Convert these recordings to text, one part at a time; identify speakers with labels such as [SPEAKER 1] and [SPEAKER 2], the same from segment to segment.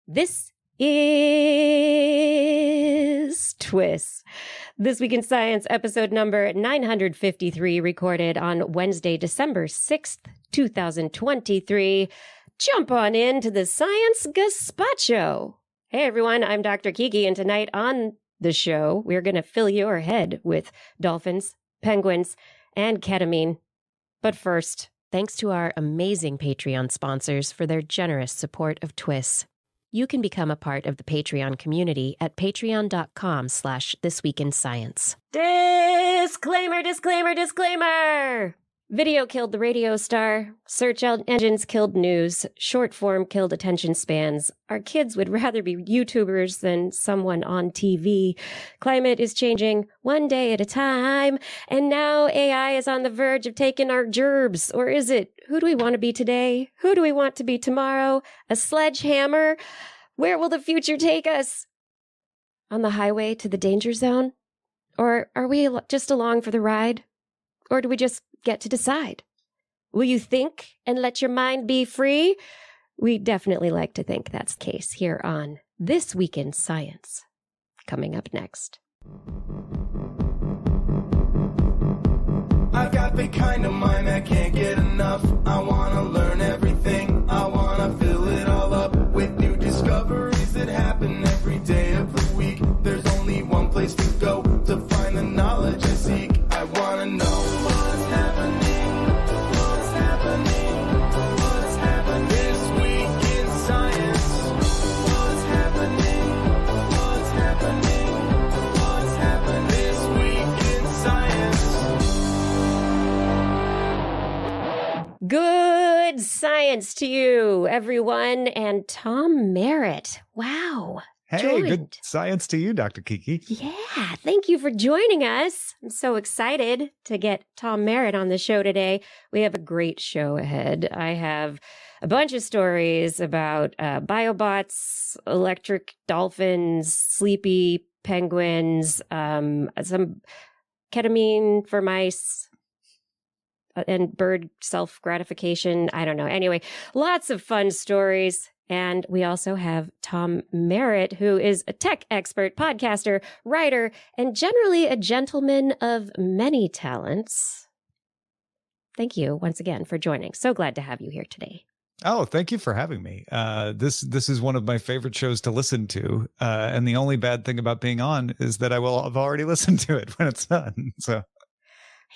[SPEAKER 1] This is TWIS. This Week in Science, episode number 953, recorded on Wednesday, December 6th, 2023. Jump on into the Science Gazpacho. Hey everyone, I'm Dr. Kiki, and tonight on the show, we're going to fill your head with dolphins, penguins, and ketamine. But first, thanks to our amazing Patreon sponsors for their generous support of TWIS. You can become a part of the Patreon community at patreon.com/thisweekinscience. Disclaimer, disclaimer, disclaimer! Video killed the radio star. Search engines killed news. Short form killed attention spans. Our kids would rather be YouTubers than someone on TV. Climate is changing one day at a time. And now AI is on the verge of taking our gerbs. Or is it? Who do we want to be today? Who do we want to be tomorrow? A sledgehammer? Where will the future take us? On the highway to the danger zone? Or are we just along for the ride? Or do we just get to decide? Will you think and let your mind be free? We definitely like to think that's the case here on This Week in Science. Coming up next.
[SPEAKER 2] I've got the kind of mind that can't get enough. I want to learn everything. I want to fill it all up with new discoveries that happen every day of the week. There's only one place to go to find the knowledge I seek. I want to know what's happening, what's happening, what's happening this week in science. What's happening, what's happening, what's happening this week in science.
[SPEAKER 1] Good science to you, everyone. And Tom Merritt. Wow.
[SPEAKER 3] Hey,
[SPEAKER 1] joined.
[SPEAKER 3] Good science to you, Dr. Kiki.
[SPEAKER 1] Yeah, thank you for joining us. I'm so excited to get Tom Merritt on the show today. We have a great show ahead. I have a bunch of stories about biobots, electric dolphins, sleepy penguins, some ketamine for mice, and bird self-gratification. I don't know. Anyway, lots of fun stories. And we also have Tom Merritt, who is a tech expert, podcaster, writer, and generally a gentleman of many talents. Thank you once again for joining. So glad to have you here today.
[SPEAKER 3] Oh, thank you for having me. This is one of my favorite shows to listen to. And the only bad thing about being on is that I will have already listened to it when it's done. So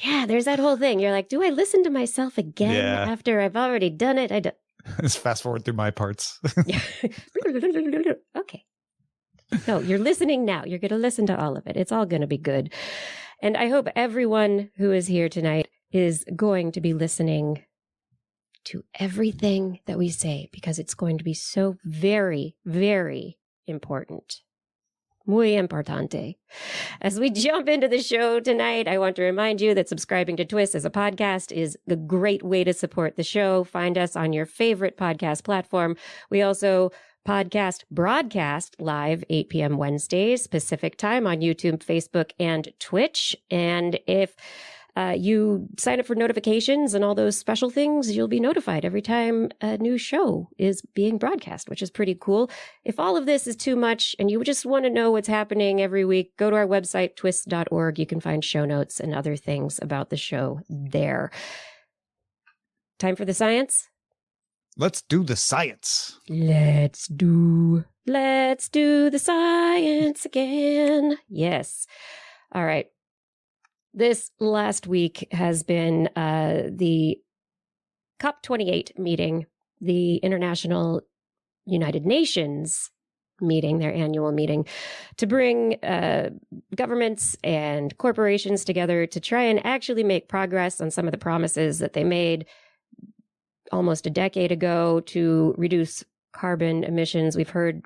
[SPEAKER 1] yeah, there's that whole thing. You're like, do I listen to myself again after I've already done it?
[SPEAKER 3] Let's fast forward through my parts.
[SPEAKER 1] Okay. No, you're listening now. You're going to listen to all of it. It's all going to be good. And I hope everyone who is here tonight is going to be listening to everything that we say, because it's going to be so very, very important. Muy importante. As we jump into the show tonight, I want to remind you that subscribing to TWIS as a podcast is a great way to support the show. Find us on your favorite podcast platform. We also broadcast live 8 p.m. Wednesdays, Pacific time on YouTube, Facebook, and Twitch. And if you sign up for notifications and all those special things, you'll be notified every time a new show is being broadcast, which is pretty cool. If all of this is too much and you just want to know what's happening every week, go to our website, twis.org. You can find show notes and other things about the show there. Time for the science?
[SPEAKER 3] Let's do the science.
[SPEAKER 1] Let's do the science again. Yes. All right. This last week has been the COP28 meeting, the International United Nations meeting, their annual meeting, to bring governments and corporations together to try and actually make progress on some of the promises that they made almost a decade ago to reduce carbon emissions. We've heard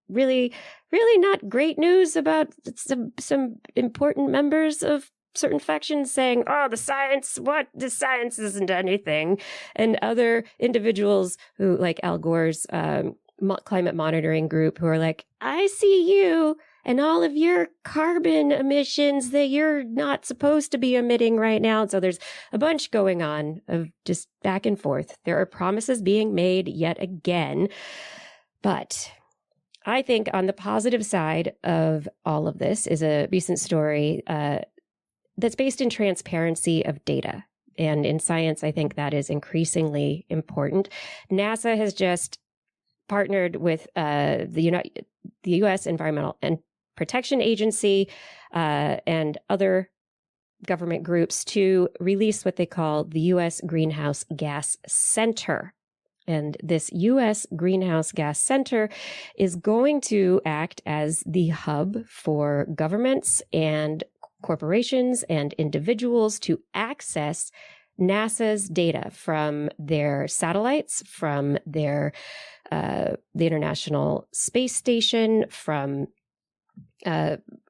[SPEAKER 1] really not great news about some important members of certain factions saying, oh, the science isn't anything. And other individuals who, like Al Gore's climate monitoring group, who are like, I see you and all of your carbon emissions that you're not supposed to be emitting right now. So there's a bunch going on of just back and forth. There are promises being made yet again. But I think on the positive side of all of this is a recent story that's based in transparency of data. And in science, I think that is increasingly important. NASA has just partnered with the U.S. Environmental and Protection Agency and other government groups to release what they call the U.S. Greenhouse Gas Center. And this U.S. Greenhouse Gas Center is going to act as the hub for governments and corporations and individuals to access NASA's data from their satellites, from their the International Space Station, from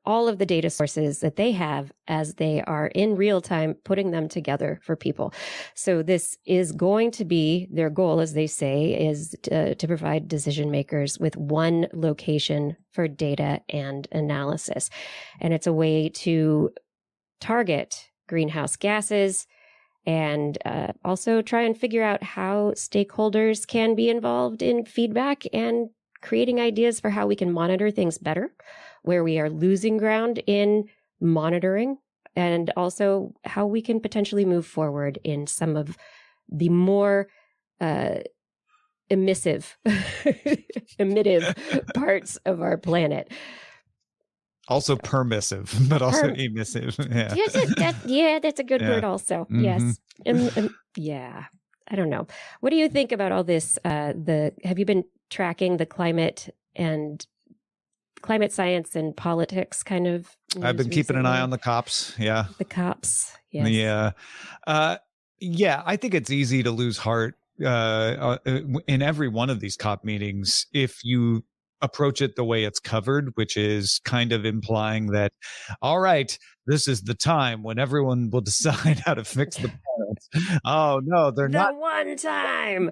[SPEAKER 1] all of the data sources that they have as they are in real time putting them together for people. So this is going to be their goal, as they say, is to provide decision makers with one location for data and analysis. And it's a way to target greenhouse gases and also try and figure out how stakeholders can be involved in feedback and creating ideas for how we can monitor things better, where we are losing ground in monitoring, and also how we can potentially move forward in some of the more emissive parts of our planet.
[SPEAKER 3] Also permissive, but also emissive.
[SPEAKER 1] Yeah, that's a good word also. Mm-hmm. Yes. Yeah. I don't know. What do you think about all this? Have you been tracking the climate science and politics kind of news?
[SPEAKER 3] I've been keeping an eye on the cops. Yeah.
[SPEAKER 1] The cops. Yes.
[SPEAKER 3] Yeah. I think it's easy to lose heart in every one of these COP meetings if you approach it the way it's covered, which is kind of implying that, all right, this is the time when everyone will decide how to fix the planet. Oh no, they're not.
[SPEAKER 1] The one time.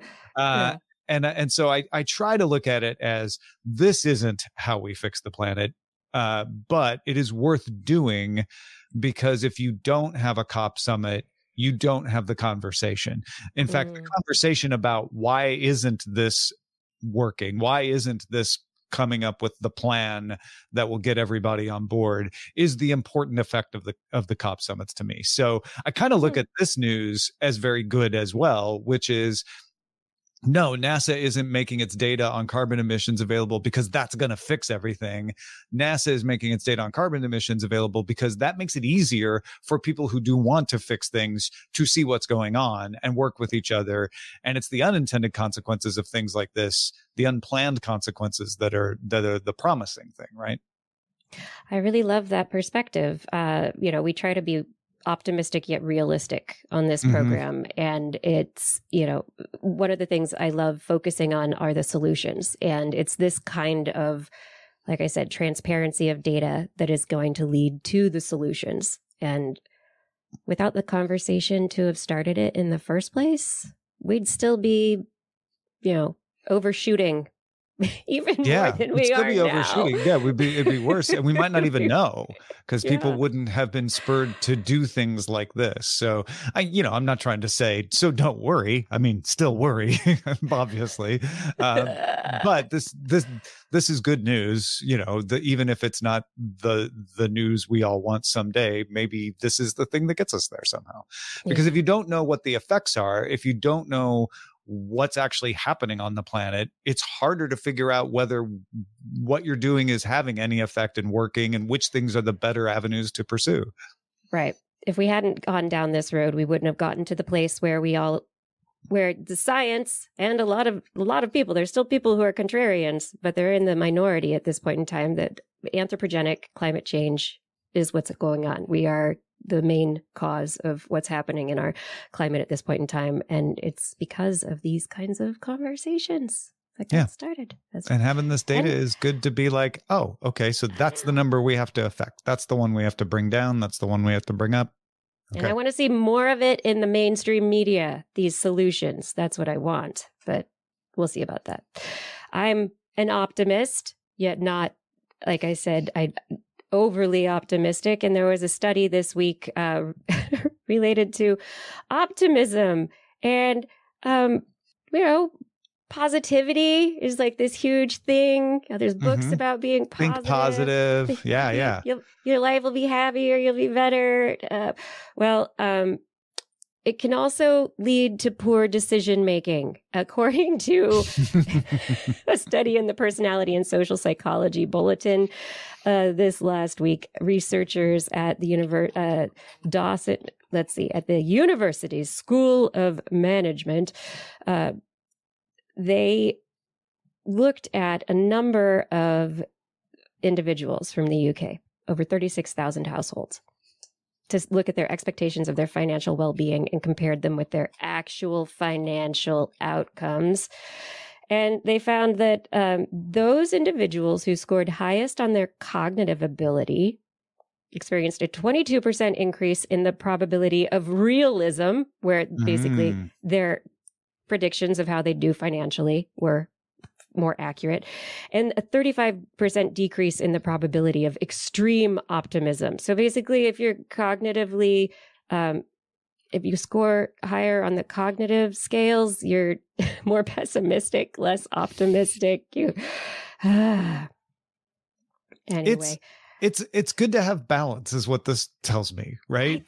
[SPEAKER 3] And so I try to look at it as this isn't how we fix the planet, but it is worth doing, because if you don't have a COP summit, you don't have the conversation. In fact, the conversation about why isn't this working? Why isn't this coming up with the plan that will get everybody on board is the important effect of the COP summits to me. So I kind of look at this news as very good as well, which is, no, NASA isn't making its data on carbon emissions available because that's going to fix everything. NASA is making its data on carbon emissions available because that makes it easier for people who do want to fix things to see what's going on and work with each other. And it's the unintended consequences of things like this, the unplanned consequences that are the promising thing, right?
[SPEAKER 1] I really love that perspective. We try to be optimistic yet realistic on this program. And it's, one of the things I love focusing on are the solutions. And it's this kind of, like I said, transparency of data that is going to lead to the solutions. And without the conversation to have started it in the first place, we'd still be, overshooting even more than we are now. Overshooting.
[SPEAKER 3] Yeah, it'd be worse. And we might not even know, because people wouldn't have been spurred to do things like this. So I'm not trying to say, so don't worry. I mean, still worry, obviously. But this is good news, even if it's not the news we all want someday, maybe this is the thing that gets us there somehow. Because if you don't know what the effects are, if you don't know what's actually happening on the planet, it's harder to figure out whether what you're doing is having any effect and working, and which things are the better avenues to pursue.
[SPEAKER 1] Right. If we hadn't gone down this road, we wouldn't have gotten to the place where where the science and a lot of people, there's still people who are contrarians, but they're in the minority at this point in time, that anthropogenic climate change is what's going on. We are the main cause of what's happening in our climate at this point in time. And it's because of these kinds of conversations that got started.
[SPEAKER 3] And having this data is good to be like, oh, okay, so that's the number we have to affect. That's the one we have to bring down. That's the one we have to bring up. Okay.
[SPEAKER 1] And I want to see more of it in the mainstream media, these solutions. That's what I want, but we'll see about that. I'm an optimist, yet not, like I said, overly optimistic. And there was a study this week related to optimism. And, positivity is like this huge thing. There's books about being positive.
[SPEAKER 3] Think positive. Yeah.
[SPEAKER 1] Your life will be happier. You'll be better. It can also lead to poor decision making, according to a study in the Personality and Social Psychology Bulletin this last week. Researchers at the at the University's School of Management, they looked at a number of individuals from the UK, over 36,000 households, to look at their expectations of their financial well-being and compared them with their actual financial outcomes. And they found that those individuals who scored highest on their cognitive ability experienced a 22% increase in the probability of realism, where basically their predictions of how they do financially were more accurate, and a 35% decrease in the probability of extreme optimism. So basically, if you're cognitively, if you score higher on the cognitive scales, you're more pessimistic, less optimistic. Anyway.
[SPEAKER 3] It's good to have balance, is what this tells me, right?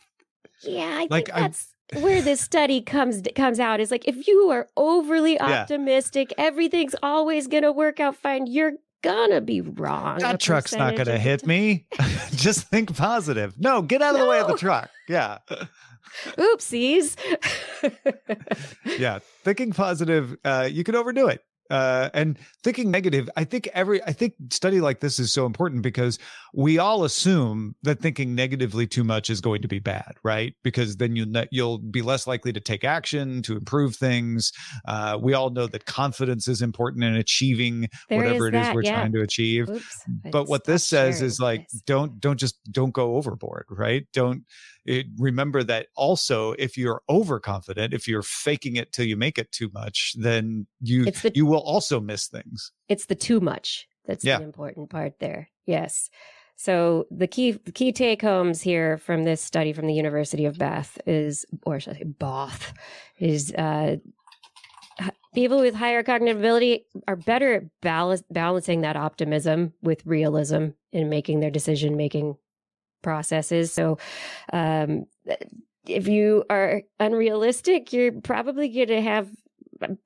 [SPEAKER 1] I think that's where this study comes out, is like, if you are overly optimistic, everything's always going to work out fine. You're going to be wrong.
[SPEAKER 3] That truck's not going to hit me. Just think positive. No, get out of the way of the truck. Yeah.
[SPEAKER 1] Oopsies.
[SPEAKER 3] Yeah. Thinking positive, you could overdo it. And thinking negative, I think study like this is so important because we all assume that thinking negatively too much is going to be bad, right? Because then you'll be less likely to take action to improve things. We all know that confidence is important in achieving whatever it is we're trying to achieve.
[SPEAKER 1] Oops,
[SPEAKER 3] but what this says is like, don't go overboard, right? Remember that also, if you're overconfident, if you're faking it till you make it too much, then you will also miss things.
[SPEAKER 1] It's the too much that's the important part there. Yes. So the key take homes here from this study from the University of Bath is, or should I say Bath, is people with higher cognitive ability are better at balancing that optimism with realism in making their decision-making processes. So if you are unrealistic, you're probably going to have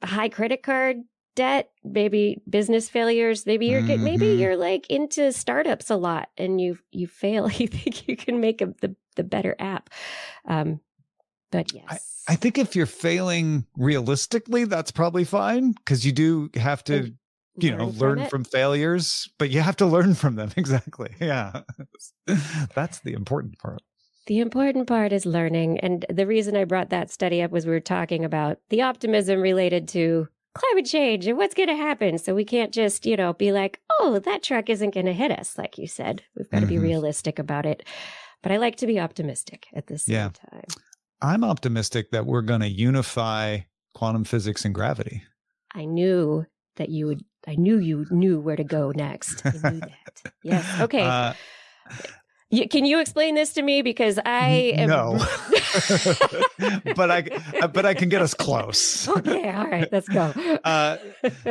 [SPEAKER 1] high credit card debt, maybe business failures. Maybe you're like into startups a lot and you fail. You think you can make the better app. But yes,
[SPEAKER 3] I think if you're failing realistically, that's probably fine, because you do have to learn from failures, but you have to learn from them. Exactly. Yeah. That's the important part.
[SPEAKER 1] The important part is learning. And the reason I brought that study up was we were talking about the optimism related to climate change and what's going to happen. So we can't just, be like, oh, that truck isn't going to hit us. Like you said, we've got to be realistic about it. But I like to be optimistic at the same time.
[SPEAKER 3] I'm optimistic that we're going to unify quantum physics and gravity.
[SPEAKER 1] I knew you knew where to go next. I knew that. Yes. Okay. Can you explain this to me? Because I am...
[SPEAKER 3] No. but I can get us close.
[SPEAKER 1] Okay. All right. Let's go.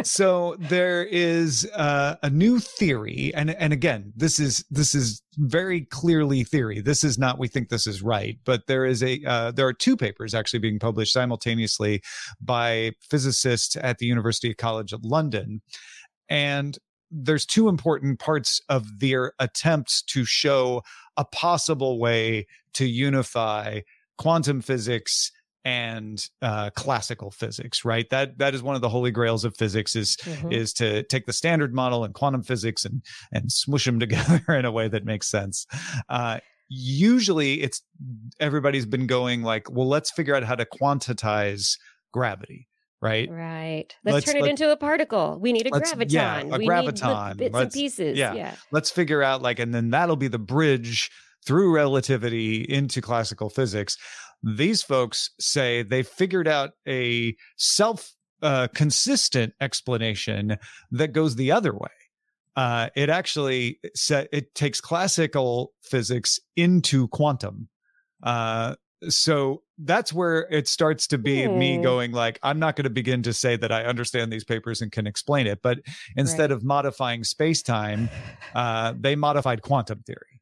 [SPEAKER 3] So there is a new theory, and again, this is very clearly theory. This is not, we think this is right, but there are two papers actually being published simultaneously by physicists at the University College London, and there's two important parts of their attempts to show a possible way to unify quantum physics and classical physics, right? That is one of the holy grails of physics is to take the standard model and quantum physics and smush them together in a way that makes sense. Usually everybody's been going like, well, let's figure out how to quantize gravity. Right.
[SPEAKER 1] Let's turn it into a particle. We need a graviton.
[SPEAKER 3] Yeah, a graviton.
[SPEAKER 1] Bits and pieces.
[SPEAKER 3] Yeah. Let's figure out and then that'll be the bridge through relativity into classical physics. These folks say they figured out a consistent explanation that goes the other way. It actually takes classical physics into quantum. So that's where it starts to be me going like, I'm not going to begin to say that I understand these papers and can explain it. But instead of modifying space-time, they modified quantum theory.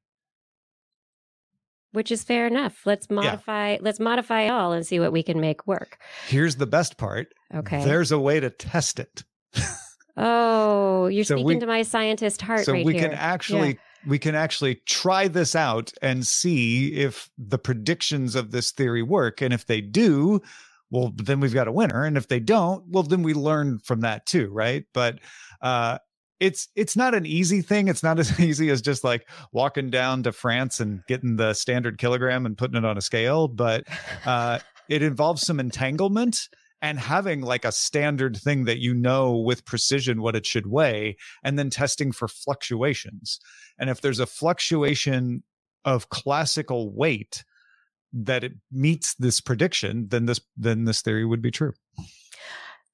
[SPEAKER 1] Which is fair enough. Let's modify all and see what we can make work.
[SPEAKER 3] Here's the best part.
[SPEAKER 1] Okay.
[SPEAKER 3] There's a way to test it.
[SPEAKER 1] Oh, you're speaking to my scientist heart right here.
[SPEAKER 3] We can actually try this out and see if the predictions of this theory work. And if they do, well, then we've got a winner. And if they don't, well, then we learn from that too, right? But it's not an easy thing. It's not as easy as just like walking down to France and getting the standard kilogram and putting it on a scale. But it involves some entanglement and having like a standard thing that you know with precision what it should weigh, and then testing for fluctuations. And if there's a fluctuation of classical weight that it meets this prediction, then this theory would be true.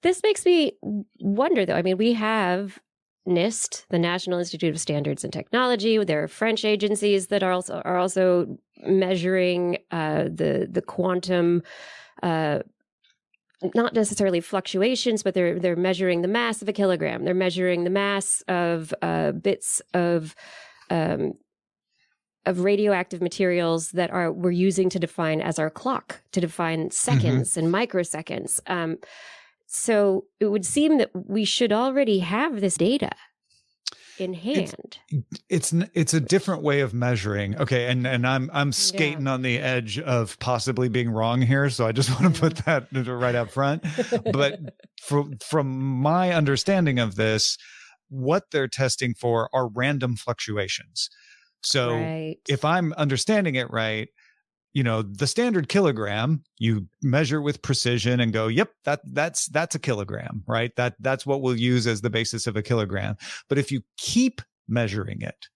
[SPEAKER 1] This makes me wonder, though. I mean, we have NIST, the National Institute of Standards and Technology. There are French agencies that are also measuring the quantum. Not necessarily fluctuations, but they're measuring the mass of a kilogram. They're measuring the mass of bits of radioactive materials that we're using to define as our clock, to define seconds and microseconds. So it would seem that we should already have this data in hand.
[SPEAKER 3] It's a different way of measuring. Okay, and I'm skating on the edge of possibly being wrong here, so I just want to put that right up front. But from my understanding of this, what they're testing for are random fluctuations. So if I'm understanding it right, the standard kilogram, you measure with precision and go, yep, that's a kilogram, right? That's what we'll use as the basis of a kilogram. But if you keep measuring it,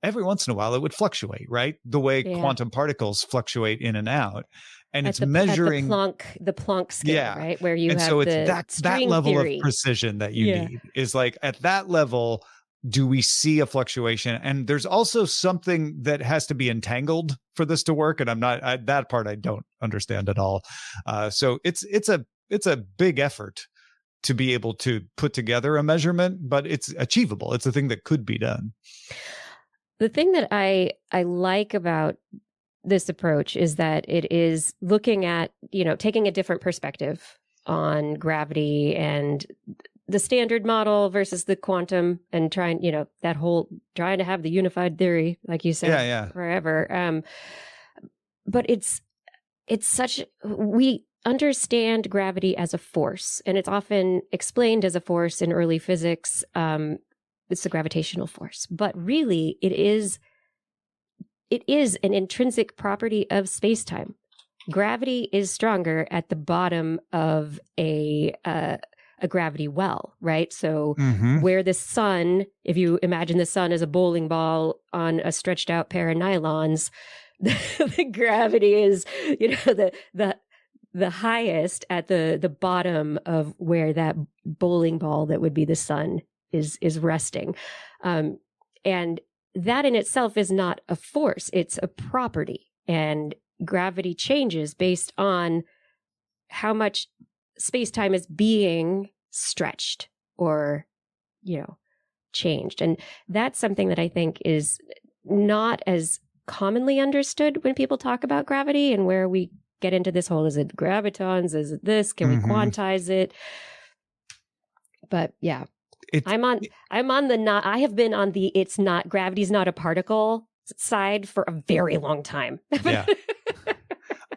[SPEAKER 3] every once in a while it would fluctuate, right? The way quantum particles fluctuate in and out. And it's measuring
[SPEAKER 1] the Planck scale, right? Where you have
[SPEAKER 3] so it's that level of precision that you need is like at that level. Do we see a fluctuation? And there's also something that has to be entangled for this to work. And that part I don't understand at all. So it's a big effort to be able to put together a measurement, but it's achievable. It's a thing that could be done.
[SPEAKER 1] The thing that I like about this approach is that it is looking at, taking a different perspective on gravity and the standard model versus the quantum, and trying to have the unified theory, like you said, forever. But we understand gravity as a force, and it's often explained as a force in early physics. It's the gravitational force, but really it is an intrinsic property of space-time. Gravity is stronger at the bottom of a gravity well, right? So where the sun, if you imagine the sun as a bowling ball on a stretched out pair of nylons, the gravity is, the highest at the bottom of where that bowling ball that would be the sun is resting. And that in itself is not a force, it's a property. And gravity changes based on how much space-time is being stretched or, changed. And that's something that I think is not as commonly understood when people talk about gravity, and where we get into this whole, is it gravitons? Is it this? Can we quantize it? But yeah, I have been on the, it's not, gravity's not a particle side for a very long time.
[SPEAKER 3] Yeah.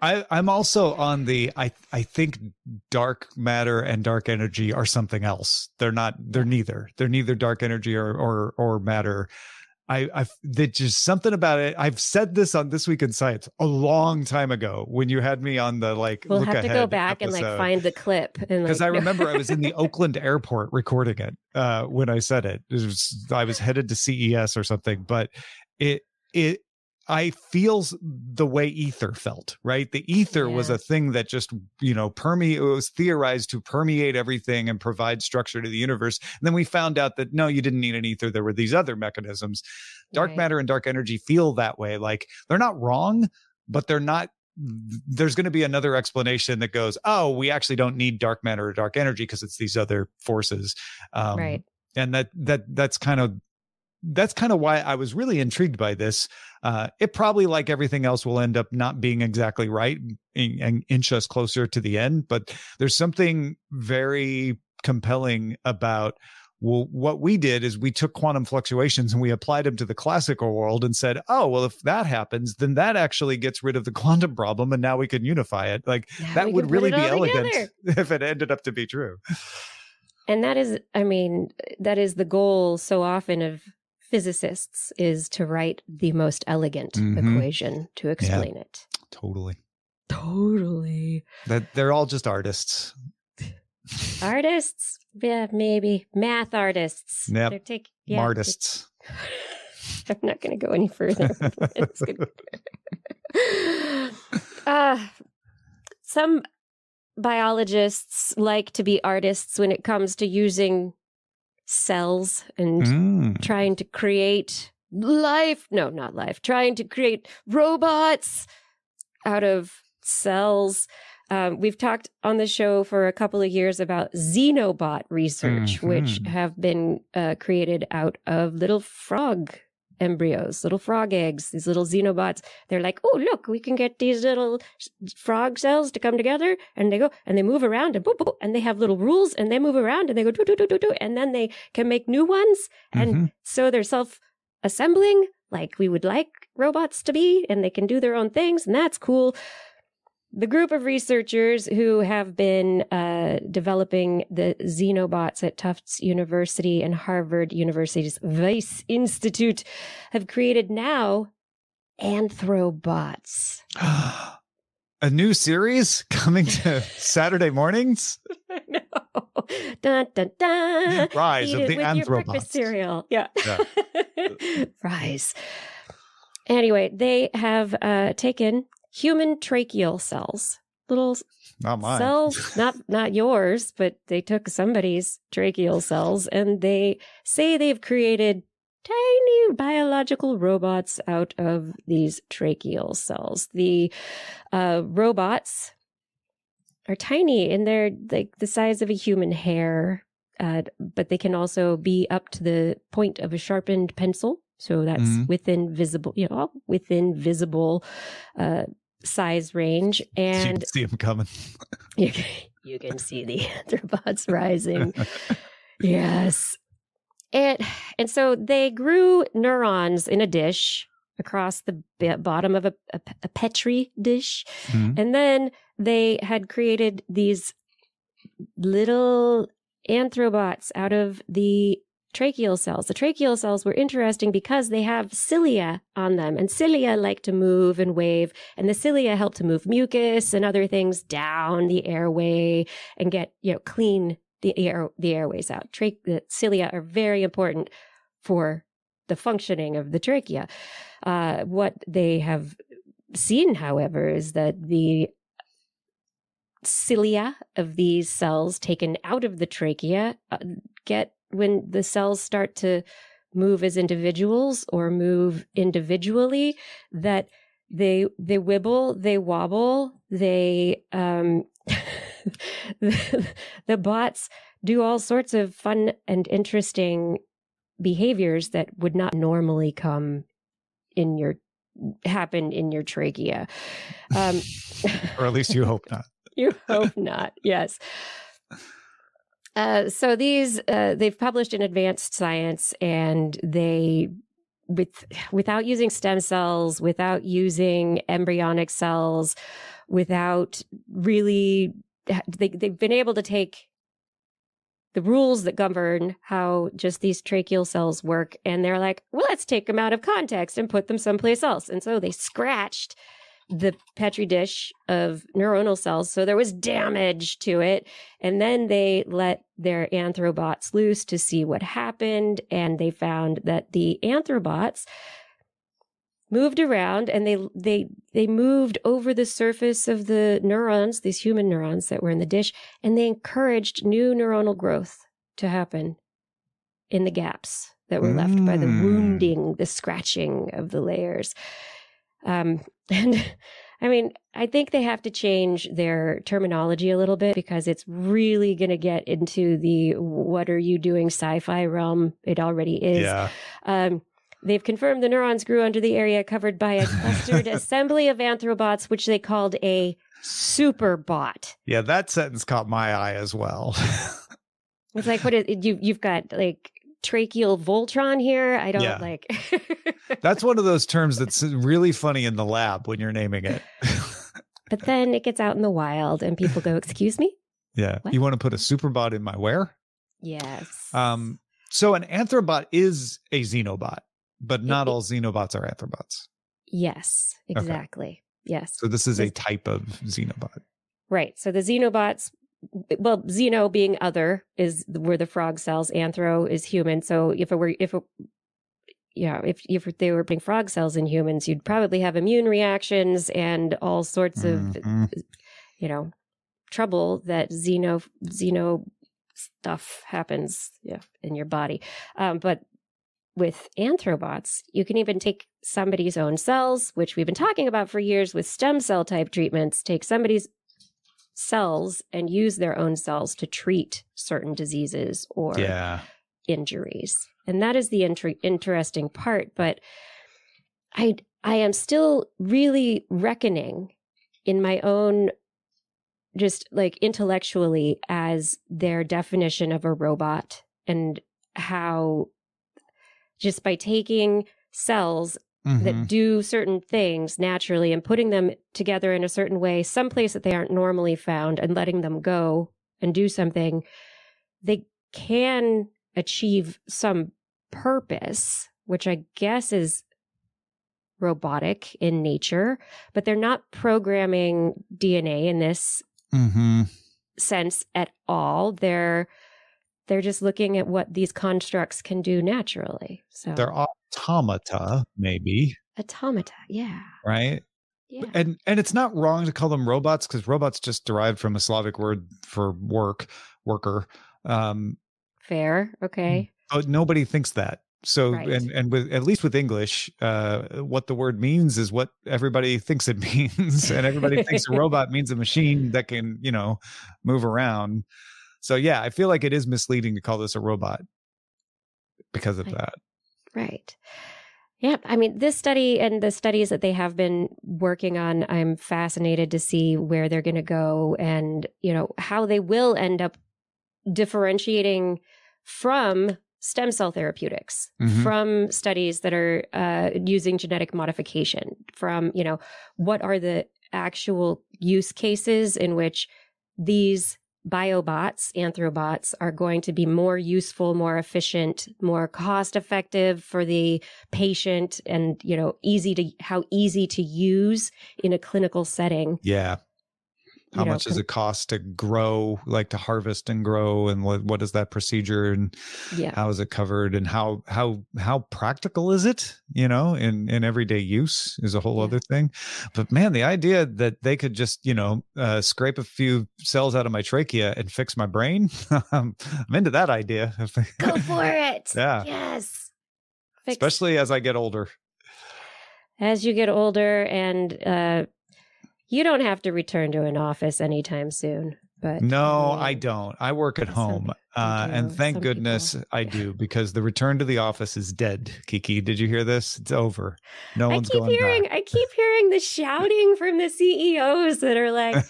[SPEAKER 3] I'm also on the, I think dark matter and dark energy are something else. They're neither dark energy or matter. There's just something about it. I've said this on This Week in Science a long time ago when you had me on the
[SPEAKER 1] we'll have to go back episode. And find the clip.
[SPEAKER 3] Because I remember I was in the Oakland airport recording it when I said it. I was headed to CES or something, but I feel the way ether felt, right? The ether was a thing that just, it was theorized to permeate everything and provide structure to the universe. And then we found out that, no, you didn't need an ether. There were these other mechanisms. Dark matter and dark energy feel that way. Like they're not wrong, but they're not there's going to be another explanation that goes, oh, we actually don't need dark matter or dark energy because it's these other forces.
[SPEAKER 1] Right.
[SPEAKER 3] And that's kind of why I was really intrigued by this. It probably, like everything else, will end up not being exactly right and inch us closer to the end. But there's something very compelling about, well, what we did is we took quantum fluctuations and we applied them to the classical world and said, oh, well, if that happens, then that actually gets rid of the quantum problem. And now we can unify it. Like, that would really be elegant if it ended up to be true.
[SPEAKER 1] And that is the goal so often of physicists, is to write the most elegant equation to explain it.
[SPEAKER 3] Totally.
[SPEAKER 1] Totally.
[SPEAKER 3] They're all just artists.
[SPEAKER 1] Artists? Yeah, maybe. Math artists.
[SPEAKER 3] Yep.
[SPEAKER 1] Yeah,
[SPEAKER 3] artists.
[SPEAKER 1] I'm not going to go any further. Some biologists like to be artists when it comes to using cells and trying to create life. No, not life. Trying to create robots out of cells. We've talked on the show for a couple of years about xenobot research, which have been created out of little frog embryos, little frog eggs, these little xenobots. They're like, oh, look, we can get these little frog cells to come together, and they go and they move around and boop, boop, and they have little rules, and they move around and they go do, do, do, do, do, and then they can make new ones. And so they're self-assembling like we would like robots to be, and they can do their own things, and that's cool. The group of researchers who have been developing the xenobots at Tufts University and Harvard University's Weiss Institute have created now anthrobots.
[SPEAKER 3] A new series coming to Saturday mornings?
[SPEAKER 1] No. Dun, dun, dun.
[SPEAKER 3] Rise
[SPEAKER 1] Eat
[SPEAKER 3] of
[SPEAKER 1] it
[SPEAKER 3] the
[SPEAKER 1] with
[SPEAKER 3] anthrobots.
[SPEAKER 1] your breakfast cereal. Yeah. Rise. Anyway, they have taken human tracheal cells, little
[SPEAKER 3] not mine.
[SPEAKER 1] cells, not yours, but they took somebody's tracheal cells, and they say they've created tiny biological robots out of these tracheal cells. The robots are tiny, and they're like the size of a human hair, but they can also be up to the point of a sharpened pencil. So that's within visible size range, and
[SPEAKER 3] you can see them coming.
[SPEAKER 1] you can see the anthrobots rising. Yes. And so they grew neurons in a dish across the bottom of a Petri dish. And then they had created these little anthrobots out of the tracheal cells. The tracheal cells were interesting because they have cilia on them, and cilia like to move and wave, and the cilia help to move mucus and other things down the airway and get, clean the airways out. The cilia are very important for the functioning of the trachea. What they have seen, however, is that the cilia of these cells taken out of the trachea when the cells start to move as individuals or move individually, that they wibble, they wobble, the bots do all sorts of fun and interesting behaviors that would not normally happen in your trachea.
[SPEAKER 3] Or at least you hope not.
[SPEAKER 1] You hope not, yes. So these, they've published in Advanced Science, and they, without using stem cells, without using embryonic cells, without really, they've been able to take the rules that govern how just these tracheal cells work, and they're like, well, let's take them out of context and put them someplace else. And so they scratched the Petri dish of neuronal cells, so there was damage to it, and then they let their anthrobots loose to see what happened, and they found that the anthrobots moved around, and they moved over the surface of the neurons, these human neurons that were in the dish, and they encouraged new neuronal growth to happen in the gaps that were left by the wounding, the scratching of the layers. And I mean, I think they have to change their terminology a little bit because it's really going to get into the what are you doing sci-fi realm. It already is.
[SPEAKER 3] Yeah.
[SPEAKER 1] They've confirmed the neurons grew under the area covered by a clustered assembly of anthrobots, which they called a superbot.
[SPEAKER 3] Yeah, that sentence caught my eye as well.
[SPEAKER 1] It's like, what is you've got like tracheal Voltron here? I don't like.
[SPEAKER 3] That's one of those terms that's really funny in the lab when you're naming it.
[SPEAKER 1] But then it gets out in the wild and people go, excuse me?
[SPEAKER 3] Yeah.
[SPEAKER 1] What?
[SPEAKER 3] You want to put a superbot in my where?
[SPEAKER 1] Yes.
[SPEAKER 3] So an anthrobot is a xenobot, but not all xenobots are anthrobots.
[SPEAKER 1] Yes, exactly. Okay. Yes.
[SPEAKER 3] So this is a type of xenobot.
[SPEAKER 1] Right. So the xenobots, well, xeno being other were the frog cells. Anthro is human. So if they were putting frog cells in humans, you'd probably have immune reactions and all sorts of, trouble that xeno stuff happens in your body. But with anthrobots, you can even take somebody's own cells, which we've been talking about for years with stem cell type treatments, take somebody's cells and use their own cells to treat certain diseases or injuries. And that is the interesting part. But I am still really reckoning in my own, just like intellectually, as their definition of a robot and how just by taking cells that do certain things naturally and putting them together in a certain way, someplace that they aren't normally found, and letting them go and do something, they can achieve some purpose, which I guess is robotic in nature, but they're not programming DNA in this sense at all. They're just looking at what these constructs can do naturally. So
[SPEAKER 3] they're automata, maybe.
[SPEAKER 1] Automata, yeah.
[SPEAKER 3] Right?
[SPEAKER 1] Yeah.
[SPEAKER 3] And it's not wrong to call them robots, because robots just derived from a Slavic word for worker.
[SPEAKER 1] Fair, okay.
[SPEAKER 3] But nobody thinks that. So,
[SPEAKER 1] right.
[SPEAKER 3] and with, at least with English, what the word means is what everybody thinks it means. And everybody thinks a robot means a machine that can, move around. So yeah, I feel like it is misleading to call this a robot because of that. Right.
[SPEAKER 1] Yeah. I mean, this study and the studies that they have been working on, I'm fascinated to see where they're going to go and, how they will end up differentiating from stem cell therapeutics, from studies that are using genetic modification, from, what are the actual use cases in which these biobots, anthrobots, are going to be more useful, more efficient, more cost effective for the patient, and how easy to use in a clinical setting.
[SPEAKER 3] Yeah. How much does it cost to grow, like to harvest and grow, and what is that procedure, and how is it covered, and how practical is it, in everyday use is a whole other thing. But man, the idea that they could just, scrape a few cells out of my trachea and fix my brain, I'm into that idea.
[SPEAKER 1] Go for it.
[SPEAKER 3] Yeah.
[SPEAKER 1] Yes.
[SPEAKER 3] Especially as I get older.
[SPEAKER 1] As you get older, and you don't have to return to an office anytime soon. But
[SPEAKER 3] no, I don't. I work at home. And thank goodness I do, because the return to the office is dead. Kiki, did you hear this? It's over. No one's going back.
[SPEAKER 1] I keep hearing the shouting from the CEOs that are like,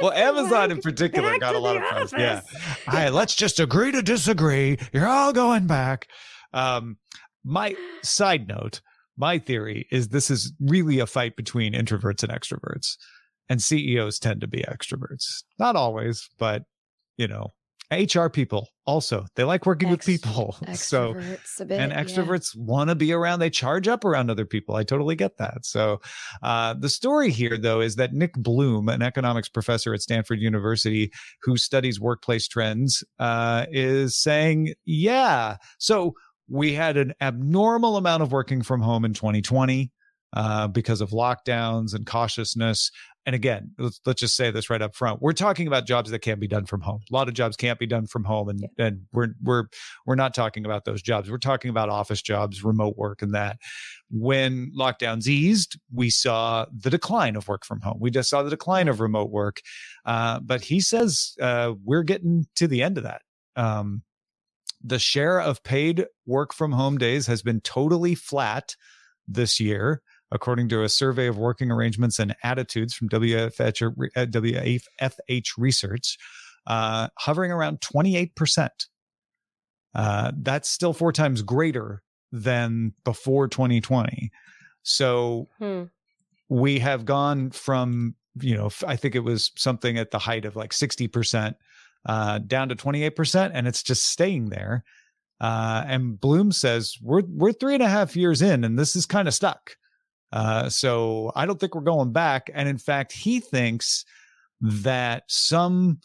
[SPEAKER 3] well, Amazon in particular got a lot of press. Yeah. All right, let's just agree to disagree. You're all going back. My side note, my theory is this is really a fight between introverts and extroverts, and CEOs tend to be extroverts. Not always, but HR people also, they like working with people. So, a bit, and extroverts want to be around, they charge up around other people. I totally get that. So the story here, though, is that Nick Bloom, an economics professor at Stanford University who studies workplace trends, is saying, so we had an abnormal amount of working from home in 2020 because of lockdowns and cautiousness. and again, let's just say this right up front. We're talking about jobs that can't be done from home. A lot of jobs can't be done from home. And we're not talking about those jobs. We're talking about office jobs, remote work, and that. When lockdowns eased, we saw the decline of work from home. We just saw the decline of remote work. But he says we're getting to the end of that. The share of paid work from home days has been totally flat this year, according to a survey of working arrangements and attitudes from WFH Research, hovering around 28%. That's still 4 times greater than before 2020. So we have gone from, I think it was something at the height of like 60%, down to 28%, and it's just staying there. And Bloom says we're 3.5 years in, and this is kind of stuck. So I don't think we're going back. And in fact, he thinks that some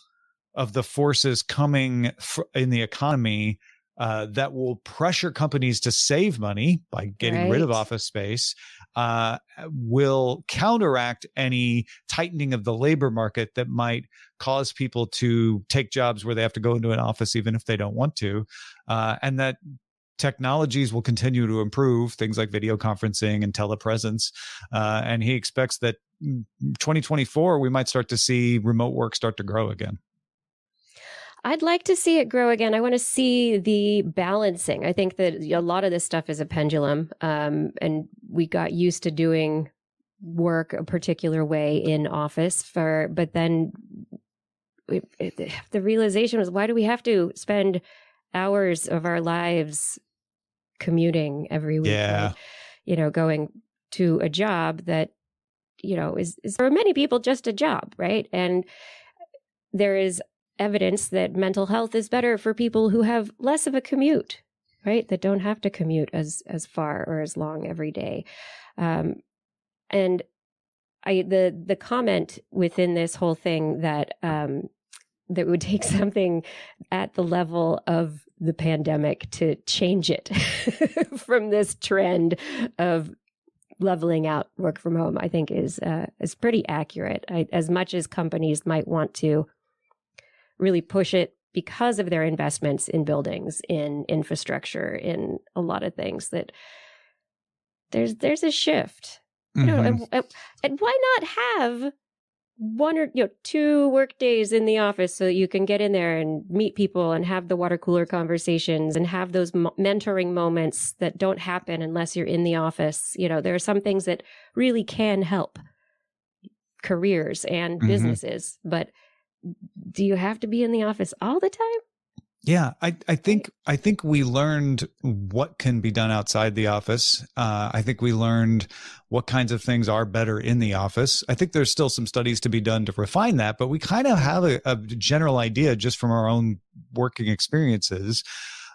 [SPEAKER 3] of the forces coming in the economy that will pressure companies to save money by getting rid of office space will counteract any tightening of the labor market that might cause people to take jobs where they have to go into an office even if they don't want to, and that technologies will continue to improve, things like video conferencing and telepresence. And he expects that 2024, we might start to see remote work start to grow again.
[SPEAKER 1] I'd like to see it grow again. I want to see the balancing. I think that a lot of this stuff is a pendulum, and we got used to doing work a particular way in office but then the realization was, why do we have to spend hours of our lives commuting every week?
[SPEAKER 3] Yeah.
[SPEAKER 1] Going to a job that, is for many people just a job, right? And there is evidence that mental health is better for people who have less of a commute, right? That don't have to commute as far or as long every day. And the comment within this whole thing that that would take something at the level of the pandemic to change it from this trend of leveling out work from home, I think is pretty accurate. As much as companies might want to really push it because of their investments in buildings, in infrastructure, in a lot of things, that there's a shift. And why not have 1 or 2 work days in the office so that you can get in there and meet people and have the water cooler conversations and have those mentoring moments that don't happen unless you're in the office. There are some things that really can help careers and businesses, but do you have to be in the office all the time?
[SPEAKER 3] Yeah, I think we learned what can be done outside the office. I think we learned what kinds of things are better in the office. I think there's still some studies to be done to refine that, but we kind of have a general idea just from our own working experiences.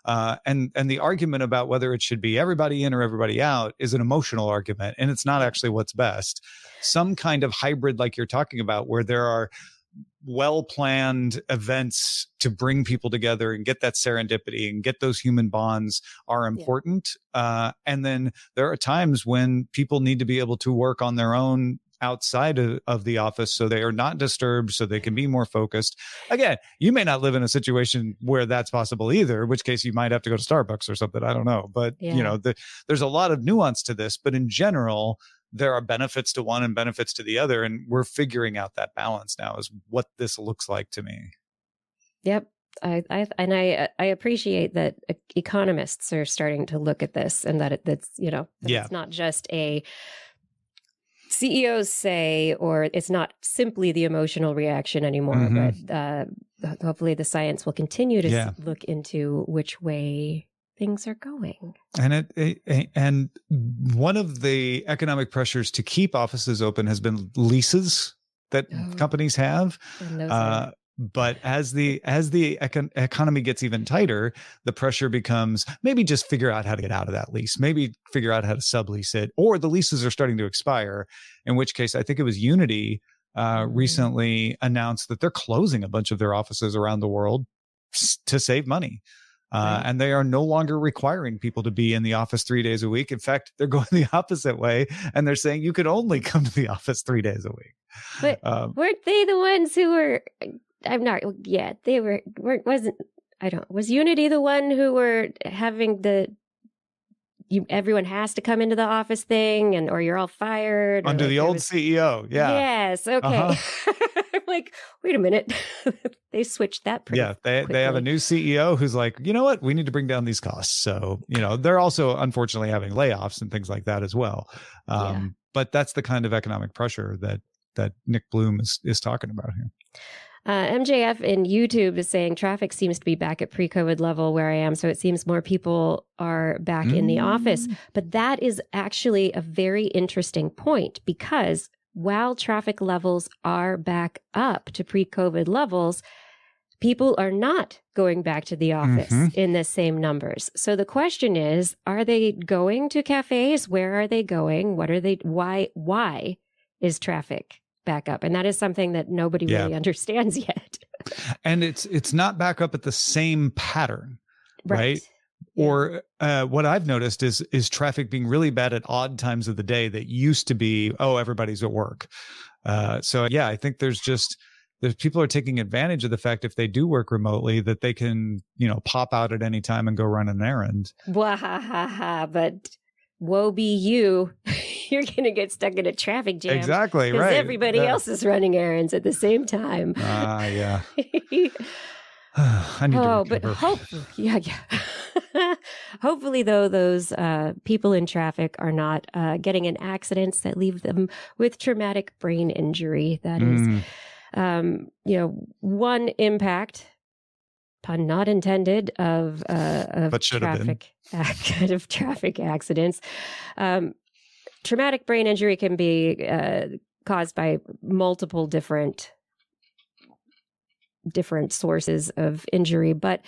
[SPEAKER 3] And the argument about whether it should be everybody in or everybody out is an emotional argument, and it's not actually what's best. Some kind of hybrid, like you're talking about, where there are well-planned events to bring people together and get that serendipity and get those human bonds are important. And then there are times when people need to be able to work on their own outside of the office so they are not disturbed, so they can be more focused. Again, you may not live in a situation where that's possible either, in which case you might have to go to Starbucks or something. I don't know. But, there's a lot of nuance to this. But in general, there are benefits to one and benefits to the other. And we're figuring out that balance now is what this looks like to me. Yep.
[SPEAKER 1] I appreciate that economists are starting to look at this, and that it's not just a CEOs say, or it's not simply the emotional reaction anymore, but hopefully the science will continue to look into which way things are going.
[SPEAKER 3] And one of the economic pressures to keep offices open has been leases that companies have. But as the economy gets even tighter, the pressure becomes maybe just figure out how to get out of that lease, maybe figure out how to sublease it, or the leases are starting to expire, in which case I think it was Unity recently announced that they're closing a bunch of their offices around the world to save money. And they are no longer requiring people to be in the office 3 days a week. In fact, they're going the opposite way, and they're saying you could only come to the office 3 days a week.
[SPEAKER 1] But weren't they the ones who were? I'm not. Yeah, they were. Wasn't I don't. Was Unity the one who were having everyone has to come into the office thing, or you're all fired
[SPEAKER 3] under the old CEO? Yeah.
[SPEAKER 1] Yes. Okay. I'm like, wait a minute. They switched that pretty quickly.
[SPEAKER 3] They have a new CEO who's like, you know what? We need to bring down these costs. So, they're also unfortunately having layoffs and things like that as well. But that's the kind of economic pressure that Nick Bloom is talking about here.
[SPEAKER 1] MJF in YouTube is saying traffic seems to be back at pre-COVID level where I am. So it seems more people are back in the office. But that is actually a very interesting point, because while traffic levels are back up to pre-COVID levels, people are not going back to the office in the same numbers. So the question is, are they going to cafes? Where are they going? What are they? Why is traffic back up? And that is something that nobody really understands yet.
[SPEAKER 3] And it's not back up at the same pattern, right? Or what I've noticed is traffic being really bad at odd times of the day that used to be, everybody's at work. So I think there's people are taking advantage of the fact if they do work remotely that they can, pop out at any time and go run an errand.
[SPEAKER 1] But woe be you. You're going to get stuck in a traffic jam.
[SPEAKER 3] Exactly, right.
[SPEAKER 1] Because everybody else is running errands at the same time.
[SPEAKER 3] Yeah. I need to recover.
[SPEAKER 1] But hopefully, though, those people in traffic are not getting in accidents that leave them with traumatic brain injury. That is, one impact, pun not intended, of traffic accidents. Traumatic brain injury can be caused by multiple different sources of injury, but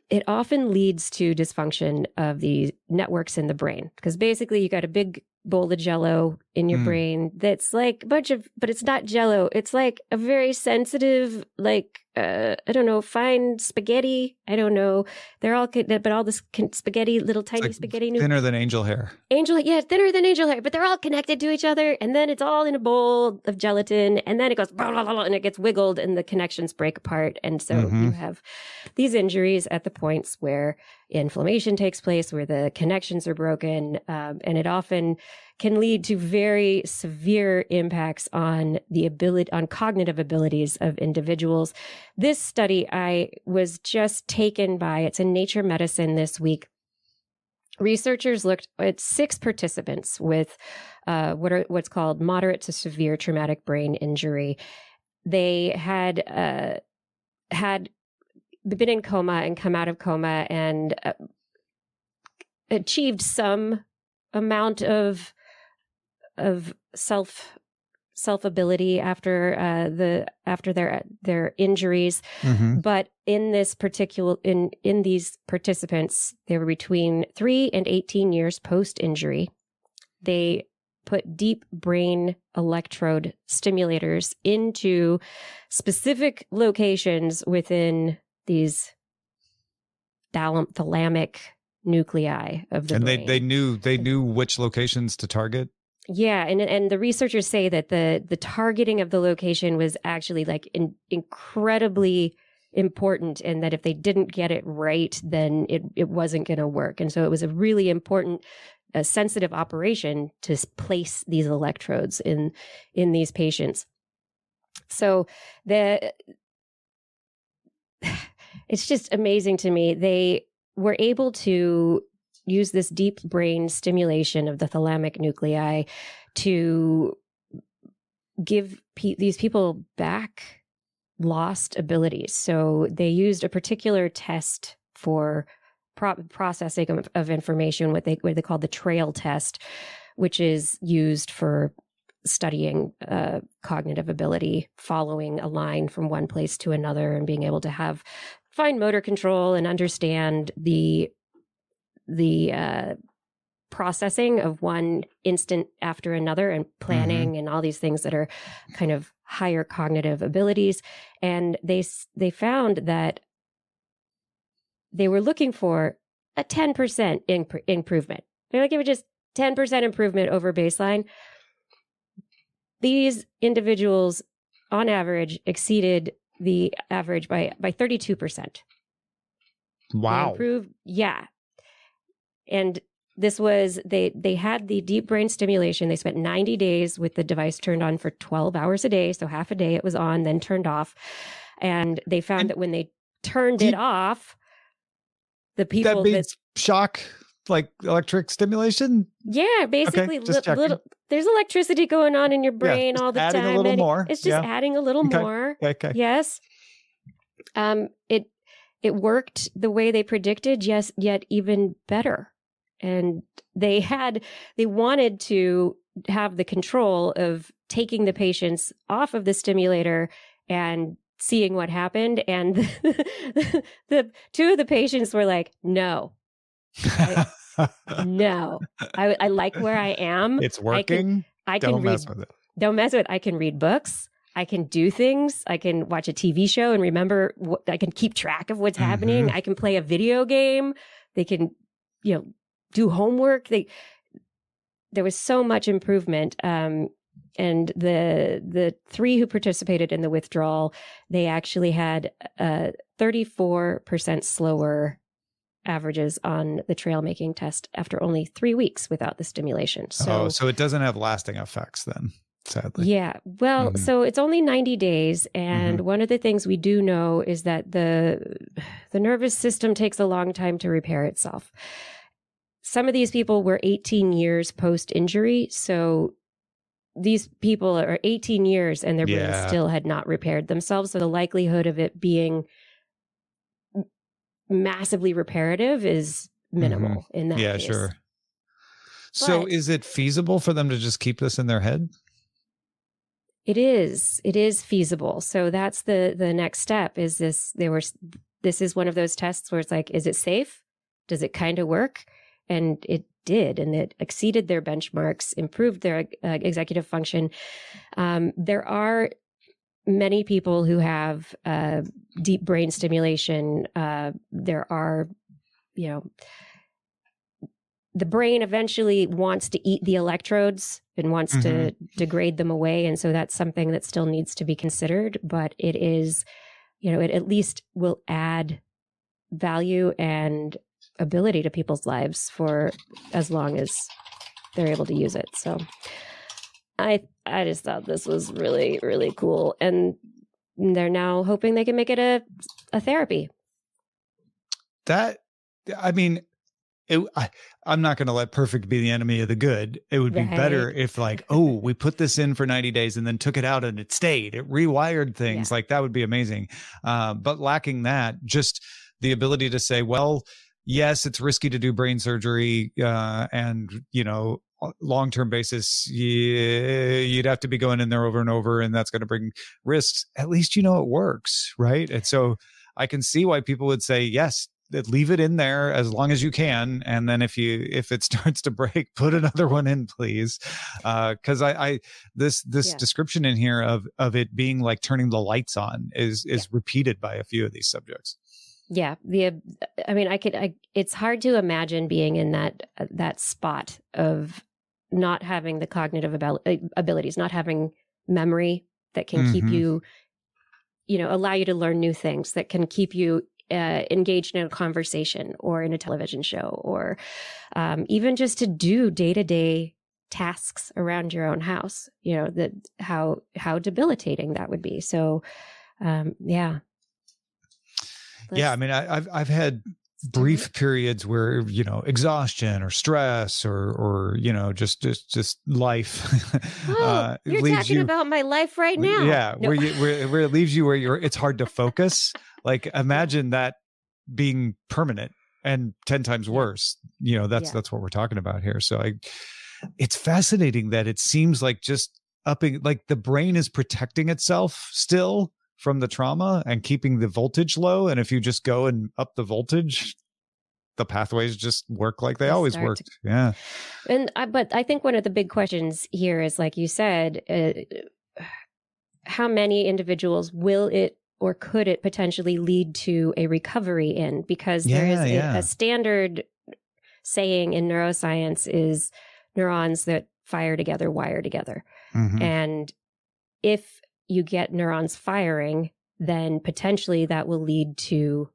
[SPEAKER 1] it often leads to dysfunction of the networks in the brain, because basically you got a big bowl of Jell-O in your brain that's like a bunch of, but it's not Jell-O. It's like a very sensitive, fine spaghetti. I don't know. They're all, but all this spaghetti, little tiny spaghetti.
[SPEAKER 3] Thinner than angel hair.
[SPEAKER 1] Thinner than angel hair, but they're all connected to each other. And then it's all in a bowl of gelatin. And then it goes, blah, blah, blah, and it gets wiggled and the connections break apart. And so you have these injuries at the points where inflammation takes place, where the connections are broken. And it often can lead to very severe impacts on on cognitive abilities of individuals. This study I was just taken by, it's in Nature Medicine this week. Researchers looked at 6 participants with what's called moderate to severe traumatic brain injury. They had been in coma and come out of coma and achieved some amount of self ability after their injuries. But in this particular in these participants, they were between 3 and 18 years post injury. They put deep brain electrode stimulators into specific locations within these thalamic nuclei of the brain.
[SPEAKER 3] And they knew which locations to target.
[SPEAKER 1] Yeah, and the researchers say that the targeting of the location was actually incredibly important, and that if they didn't get it right, then it wasn't going to work. And so it was a really important, sensitive operation to place these electrodes in these patients. So it's just amazing to me. They were able to use this deep brain stimulation of the thalamic nuclei to give these people back lost abilities. So they used a particular test for processing of information, what they call the trail test, which is used for studying cognitive ability, following a line from one place to another and being able to have fine motor control and understand the processing of one instant after another, and planning and all these things that are kind of higher cognitive abilities. And they found that they were looking for a 10% improvement. They're like, it was just 10% improvement over baseline. These individuals, on average, exceeded the average by 32%.
[SPEAKER 3] Wow.
[SPEAKER 1] They improved, yeah. And this was, they had the deep brain stimulation. They spent 90 days with the device turned on for 12 hours a day. So half a day it was on, then turned off. And they found that when they turned it off, the people
[SPEAKER 3] that means shock, like electric stimulation.
[SPEAKER 1] Yeah, basically,
[SPEAKER 3] okay,
[SPEAKER 1] there's electricity going on in your brain all the time.
[SPEAKER 3] Adding a little more.
[SPEAKER 1] It's just adding a little more.
[SPEAKER 3] Okay.
[SPEAKER 1] Yes. It worked the way they predicted. Yes, yet even better. And they wanted to have the control of taking the patients off of the stimulator and seeing what happened. And the two of the patients were like, no, no, I like where I am.
[SPEAKER 3] It's working.
[SPEAKER 1] I can
[SPEAKER 3] Don't
[SPEAKER 1] read,
[SPEAKER 3] mess with it.
[SPEAKER 1] Don't mess with it. I can read books. I can do things. I can watch a TV show and remember I can keep track of what's happening. I can play a video game. They can, do homework. There was so much improvement. And the three who participated in the withdrawal, they actually had 34% slower averages on the trail making test after only 3 weeks without the stimulation. So
[SPEAKER 3] it doesn't have lasting effects then, sadly.
[SPEAKER 1] Yeah. Well, so it's only 90 days. And one of the things we do know is that the nervous system takes a long time to repair itself. Some of these people were 18 years post-injury. So these people are 18 years and their brains still had not repaired themselves. So the likelihood of it being massively reparative is minimal in that case.
[SPEAKER 3] Sure. So is it feasible for them to just keep this in their head?
[SPEAKER 1] It is feasible. So that's the next step is this is one of those tests where it's like, is it safe? Does it kind of work? And it did, and it exceeded their benchmarks, improved their executive function. There are many people who have deep brain stimulation. There are, the brain eventually wants to eat the electrodes and wants to degrade them away. And so that's something that still needs to be considered, but it is, it at least will add value and ability to people's lives for as long as they're able to use it. So I just thought this was really, really cool. And they're now hoping they can make it a therapy.
[SPEAKER 3] I'm not going to let perfect be the enemy of the good. It would be better if we put this in for 90 days and then took it out and it stayed. It rewired things. Like that would be amazing. But lacking that, just the ability to say, well, yes, it's risky to do brain surgery. And, long-term basis, you'd have to be going in there over and over, and that's going to bring risks. At least, it works. Right. And so I can see why people would say, yes, leave it in there as long as you can. And then if it starts to break, put another one in, please. Cause this description in here of it being like turning the lights on is repeated by a few of these subjects.
[SPEAKER 1] Yeah. It's hard to imagine being in that spot of not having the cognitive abilities, not having memory that can keep you, allow you to learn new things, that can keep you engaged in a conversation or in a television show, or even just to do day-to-day tasks around your own house, how debilitating that would be. So, yeah.
[SPEAKER 3] I've had brief periods where, exhaustion or stress or just life.
[SPEAKER 1] You're talking about my life right now.
[SPEAKER 3] Yeah.
[SPEAKER 1] No.
[SPEAKER 3] Where it leaves you it's hard to focus. Like imagine that being permanent and 10 times worse. That's what we're talking about here. So it's fascinating that it seems like just upping, like the brain is protecting itself still from the trauma and keeping the voltage low. And if you just go and up the voltage, the pathways just work like they always worked. Yeah.
[SPEAKER 1] But I think one of the big questions here is, like you said, how many individuals will it or could it potentially lead to a recovery in? Because there is a standard saying in neuroscience is neurons that fire together wire together.
[SPEAKER 3] Mhm.
[SPEAKER 1] And if you get neurons firing, then potentially that will lead to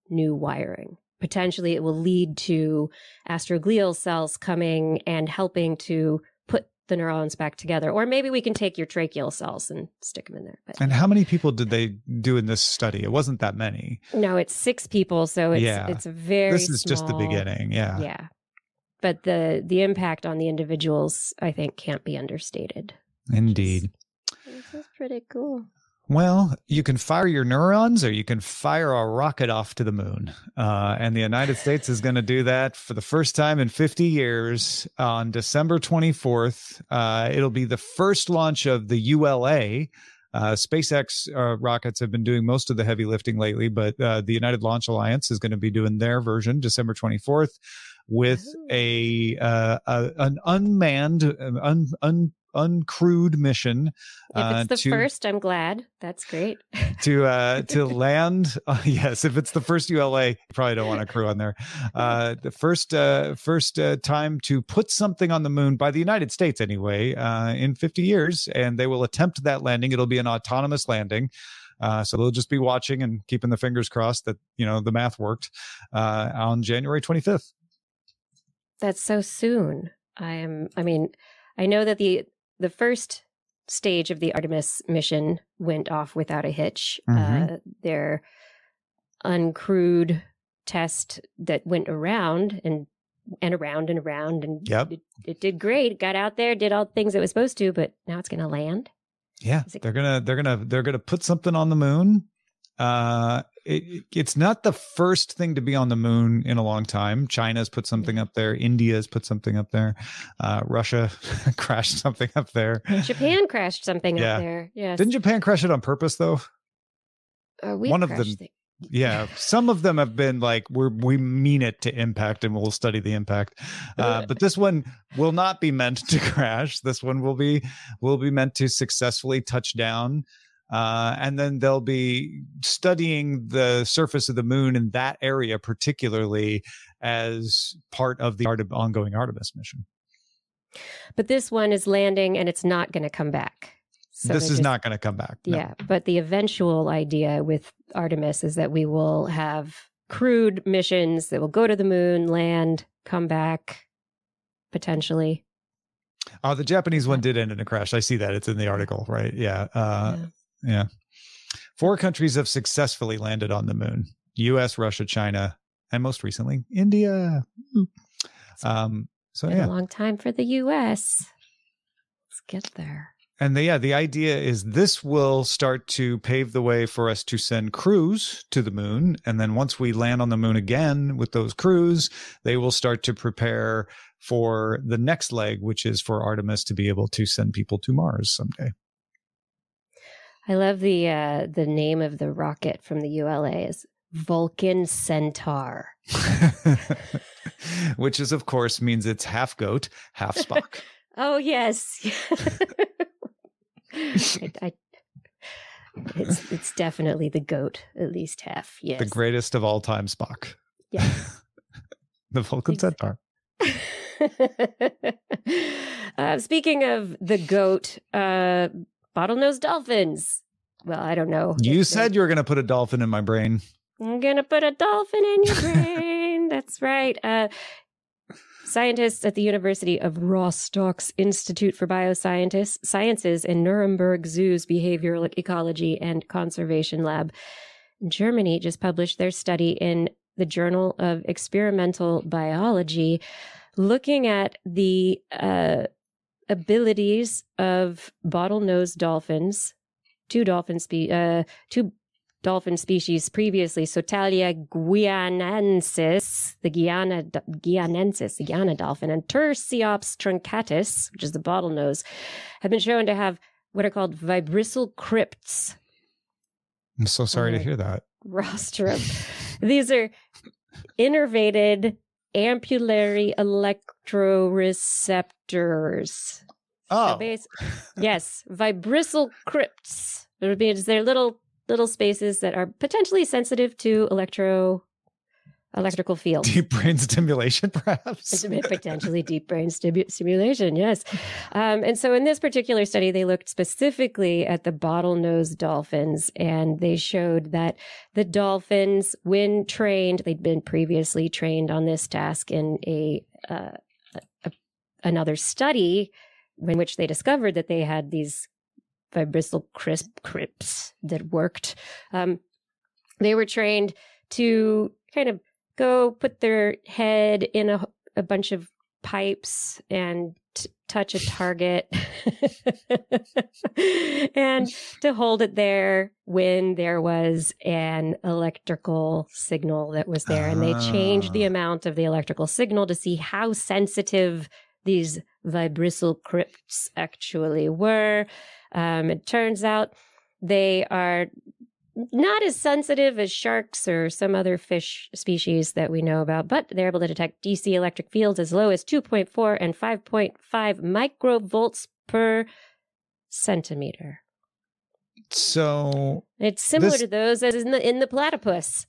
[SPEAKER 1] new wiring. Potentially it will lead to astroglial cells coming and helping to put the neurons back together. Or maybe we can take your tracheal cells and stick them in there. But
[SPEAKER 3] And how many people did they do in this study? It wasn't that many.
[SPEAKER 1] no, it's 6 people, so it's a very
[SPEAKER 3] This is just the
[SPEAKER 1] small-
[SPEAKER 3] beginning. Yeah.
[SPEAKER 1] Yeah. But the impact on the individuals, I think, can't be understated.
[SPEAKER 3] Indeed.
[SPEAKER 1] This is pretty cool.
[SPEAKER 3] Well, you can fire your neurons or you can fire a rocket off to the moon. And the United States is going to do that for the first time in 50 years on December 24th. It'll be the first launch of the ULA. SpaceX rockets have been doing most of the heavy lifting lately, but the United Launch Alliance is going to be doing their version December 24th with an unmanned, uncrewed mission.
[SPEAKER 1] If it's the first, I'm glad. That's great.
[SPEAKER 3] to land. Yes, if it's the first ULA, you probably don't want a crew on there. The first time to put something on the moon by the United States anyway, in 50 years, and they will attempt that landing. It'll be an autonomous landing. So they'll just be watching and keeping the fingers crossed that, the math worked, on January 25th.
[SPEAKER 1] That's so soon. I know that the first stage of the Artemis mission went off without a hitch. Their uncrewed test that went around and around and around, and
[SPEAKER 3] Yep.
[SPEAKER 1] it did great. It got out there, did all the things it was supposed to, but now it's going to land.
[SPEAKER 3] Yeah, they're gonna put something on the moon. It's not the first thing to be on the moon in a long time. China's put something up there. India's put something up there. Russia crashed something up there.
[SPEAKER 1] Japan crashed something up there. Yes.
[SPEAKER 3] Didn't Japan crash it on purpose though?
[SPEAKER 1] One of them.
[SPEAKER 3] Yeah, some of them have been like, we mean it to impact and we'll study the impact. But this one will not be meant to crash. This one will be meant to successfully touch down. And then they'll be studying the surface of the moon in that area, particularly as part of the ongoing Artemis mission.
[SPEAKER 1] But this one is landing and it's not going to come back. So
[SPEAKER 3] this is not going to come back. No.
[SPEAKER 1] Yeah. But the eventual idea with Artemis is that we will have crewed missions that will go to the moon, land, come back, potentially.
[SPEAKER 3] Oh, the Japanese one did end in a crash. I see that. It's in the article, right? Yeah. Yeah. 4 countries have successfully landed on the moon: US, Russia, China, and most recently, India.
[SPEAKER 1] It's been a long time for the US. Let's get there.
[SPEAKER 3] And the idea is this will start to pave the way for us to send crews to the moon. And then once we land on the moon again with those crews, they will start to prepare for the next leg, which is for Artemis to be able to send people to Mars someday.
[SPEAKER 1] I love the name of the rocket from the ULA is Vulcan Centaur.
[SPEAKER 3] Which is, of course, means it's half goat, half Spock.
[SPEAKER 1] Oh, yes. It's definitely the goat, at least half. Yes.
[SPEAKER 3] The greatest of all time Spock.
[SPEAKER 1] Yeah.
[SPEAKER 3] The Vulcan Centaur.
[SPEAKER 1] Speaking of the goat, bottlenose dolphins. Well, I don't know.
[SPEAKER 3] You said you were going to put a dolphin in my brain.
[SPEAKER 1] I'm going to put a dolphin in your brain. That's right. Scientists at the University of Rostock's Institute for Biosciences and Nuremberg Zoo's Behavioral Ecology and Conservation Lab in Germany just published their study in the Journal of Experimental Biology, looking at the abilities of bottlenose dolphins, two dolphin species previously, Sotalia guianensis, the Guyana dolphin, and Tursiops truncatus, which is the bottlenose, have been shown to have what are called vibrisal crypts.
[SPEAKER 3] I'm so sorry to hear that.
[SPEAKER 1] Rostrum. These are innervated ampullary electroreceptors.
[SPEAKER 3] Oh.
[SPEAKER 1] So yes, vibrisal crypts. They're little little spaces that are potentially sensitive to electrical fields.
[SPEAKER 3] Deep brain stimulation, perhaps?
[SPEAKER 1] Potentially deep brain stimulation, yes. And so in this particular study, they looked specifically at the bottlenose dolphins, and they showed that the dolphins, when trained, they'd been previously trained on this task in another study in which they discovered that they had these fibrosal crypts that worked. They were trained to kind of go put their head in a bunch of pipes and touch a target and to hold it there when there was an electrical signal that was there. And they changed the amount of the electrical signal to see how sensitive these fibrosal crypts actually were. It turns out they are not as sensitive as sharks or some other fish species that we know about, but they're able to detect DC electric fields as low as 2.4 and 5.5 microvolts per centimeter.
[SPEAKER 3] So
[SPEAKER 1] it's similar to those as in the platypus.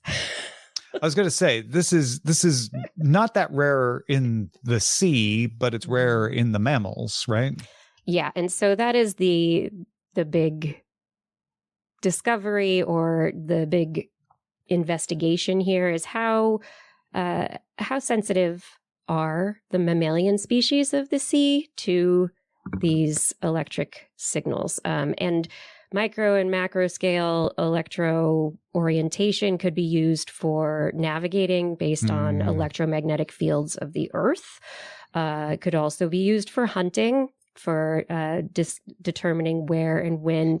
[SPEAKER 3] I was going to say, this is not that rare in the sea, but it's rare in the mammals, right?
[SPEAKER 1] Yeah, and so that is the big discovery, or the big investigation here, is how sensitive are the mammalian species of the sea to these electric signals. And micro and macro scale electro orientation could be used for navigating based on electromagnetic fields of the Earth. It could also be used for hunting, for determining where and when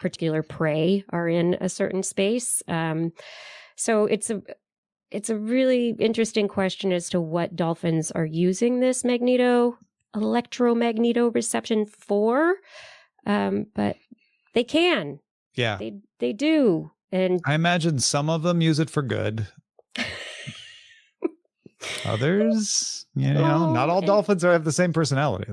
[SPEAKER 1] particular prey are in a certain space. So it's a really interesting question as to what dolphins are using this electromagneto-reception for. But they can.
[SPEAKER 3] Yeah.
[SPEAKER 1] They do. And
[SPEAKER 3] I imagine some of them use it for good. Others, not all dolphins have the same personality.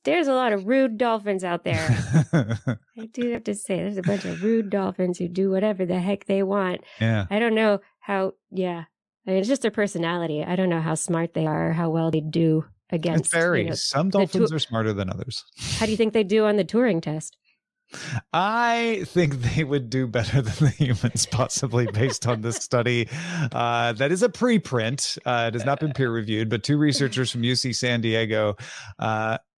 [SPEAKER 1] There's a lot of rude dolphins out there. I do have to say, there's a bunch of rude dolphins who do whatever the heck they want.
[SPEAKER 3] Yeah.
[SPEAKER 1] I don't know how, I mean, it's just their personality. I don't know how smart they are, how well they do against.
[SPEAKER 3] It varies. Some dolphins are smarter than others. How
[SPEAKER 1] do you think they do on the Turing test?
[SPEAKER 3] I think they would do better than the humans, possibly, based on this study. That is a preprint. It has not been peer reviewed, but two researchers from UC San Diego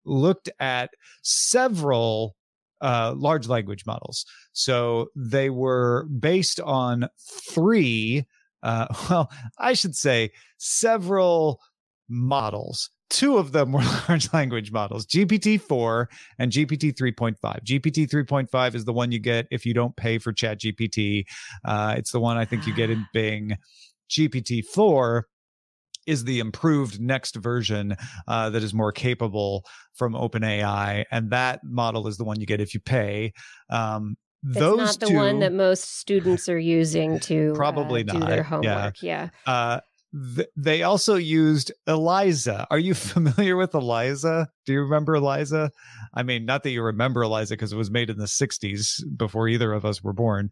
[SPEAKER 3] looked at several large language models. So they were based on several models. Two of them were large language models, GPT-4 and GPT 3.5. GPT 3.5 is the one you get if you don't pay for ChatGPT. It's the one I think you get in Bing. GPT-4 is the improved next version that is more capable from OpenAI, and that model is the one you get if you pay.
[SPEAKER 1] It's not the one that most students are using to
[SPEAKER 3] probably
[SPEAKER 1] do their homework. Yeah.
[SPEAKER 3] They also used Eliza. Are you familiar with Eliza? Do you remember Eliza? I mean, not that you remember Eliza because it was made in the 60s before either of us were born.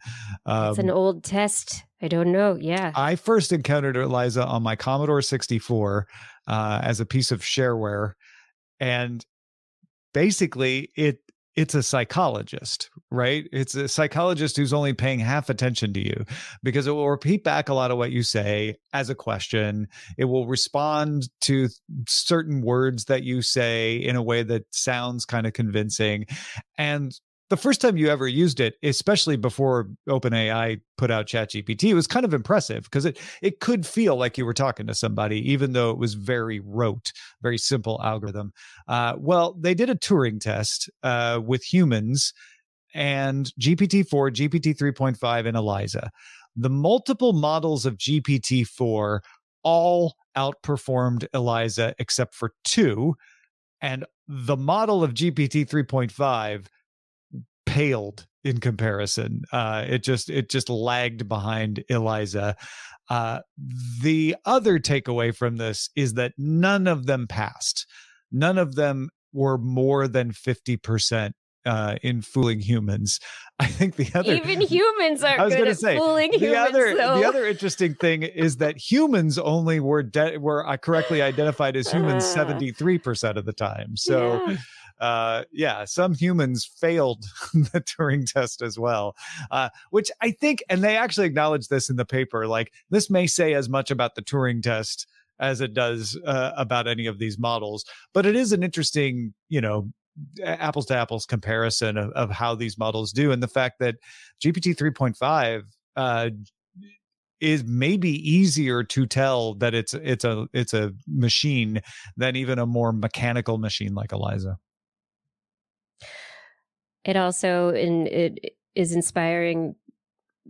[SPEAKER 1] It's an old test. I don't know. Yeah.
[SPEAKER 3] I first encountered Eliza on my Commodore 64 as a piece of shareware. And basically, it's a psychologist, right? It's a psychologist who's only paying half attention to you because it will repeat back a lot of what you say as a question. It will respond to certain words that you say in a way that sounds kind of convincing. And the first time you ever used it, especially before OpenAI put out ChatGPT, it was kind of impressive because it could feel like you were talking to somebody, even though it was very rote, very simple algorithm. Well, they did a Turing test with humans and GPT-4, GPT 3.5, and Eliza. The multiple models of GPT-4 all outperformed Eliza except for two, and the model of GPT 3.5 paled in comparison. It just lagged behind Eliza. The other takeaway from this is that none of them passed. None of them were more than 50% in fooling humans. I think the other
[SPEAKER 1] even humans aren't good at fooling humans.
[SPEAKER 3] The other interesting thing is that humans only were correctly identified as humans 73% of the time. So some humans failed the Turing test as well, which I think, and they actually acknowledge this in the paper, like this may say as much about the Turing test as it does about any of these models, but it is an interesting, apples to apples comparison of how these models do, and the fact that GPT 3.5 is maybe easier to tell that it's a machine than even a more mechanical machine like Eliza.
[SPEAKER 1] It also it is inspiring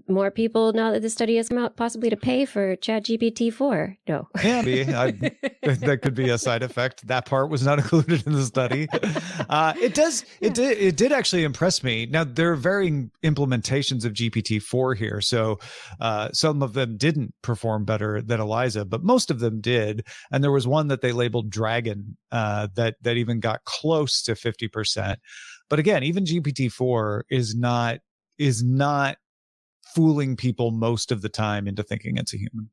[SPEAKER 1] more people now that the study has come out possibly to pay for ChatGPT 4. No.
[SPEAKER 3] Yeah, that could be a side effect. That part was not included in the study. It did actually impress me. Now, there are varying implementations of GPT-4 here. So some of them didn't perform better than Eliza, but most of them did. And there was one that they labeled Dragon that even got close to 50%. But again, even GPT-4 is not fooling people most of the time into thinking it's a human.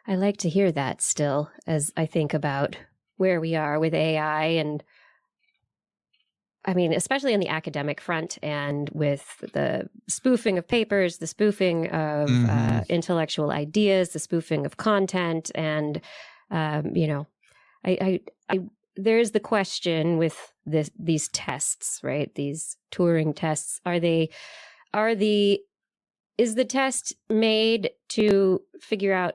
[SPEAKER 1] I like to hear that still, as I think about where we are with AI, and I mean, especially on the academic front and with the spoofing of papers, the spoofing of intellectual ideas, the spoofing of content. And, there's the question with these tests, right? These Turing tests, is the test made to figure out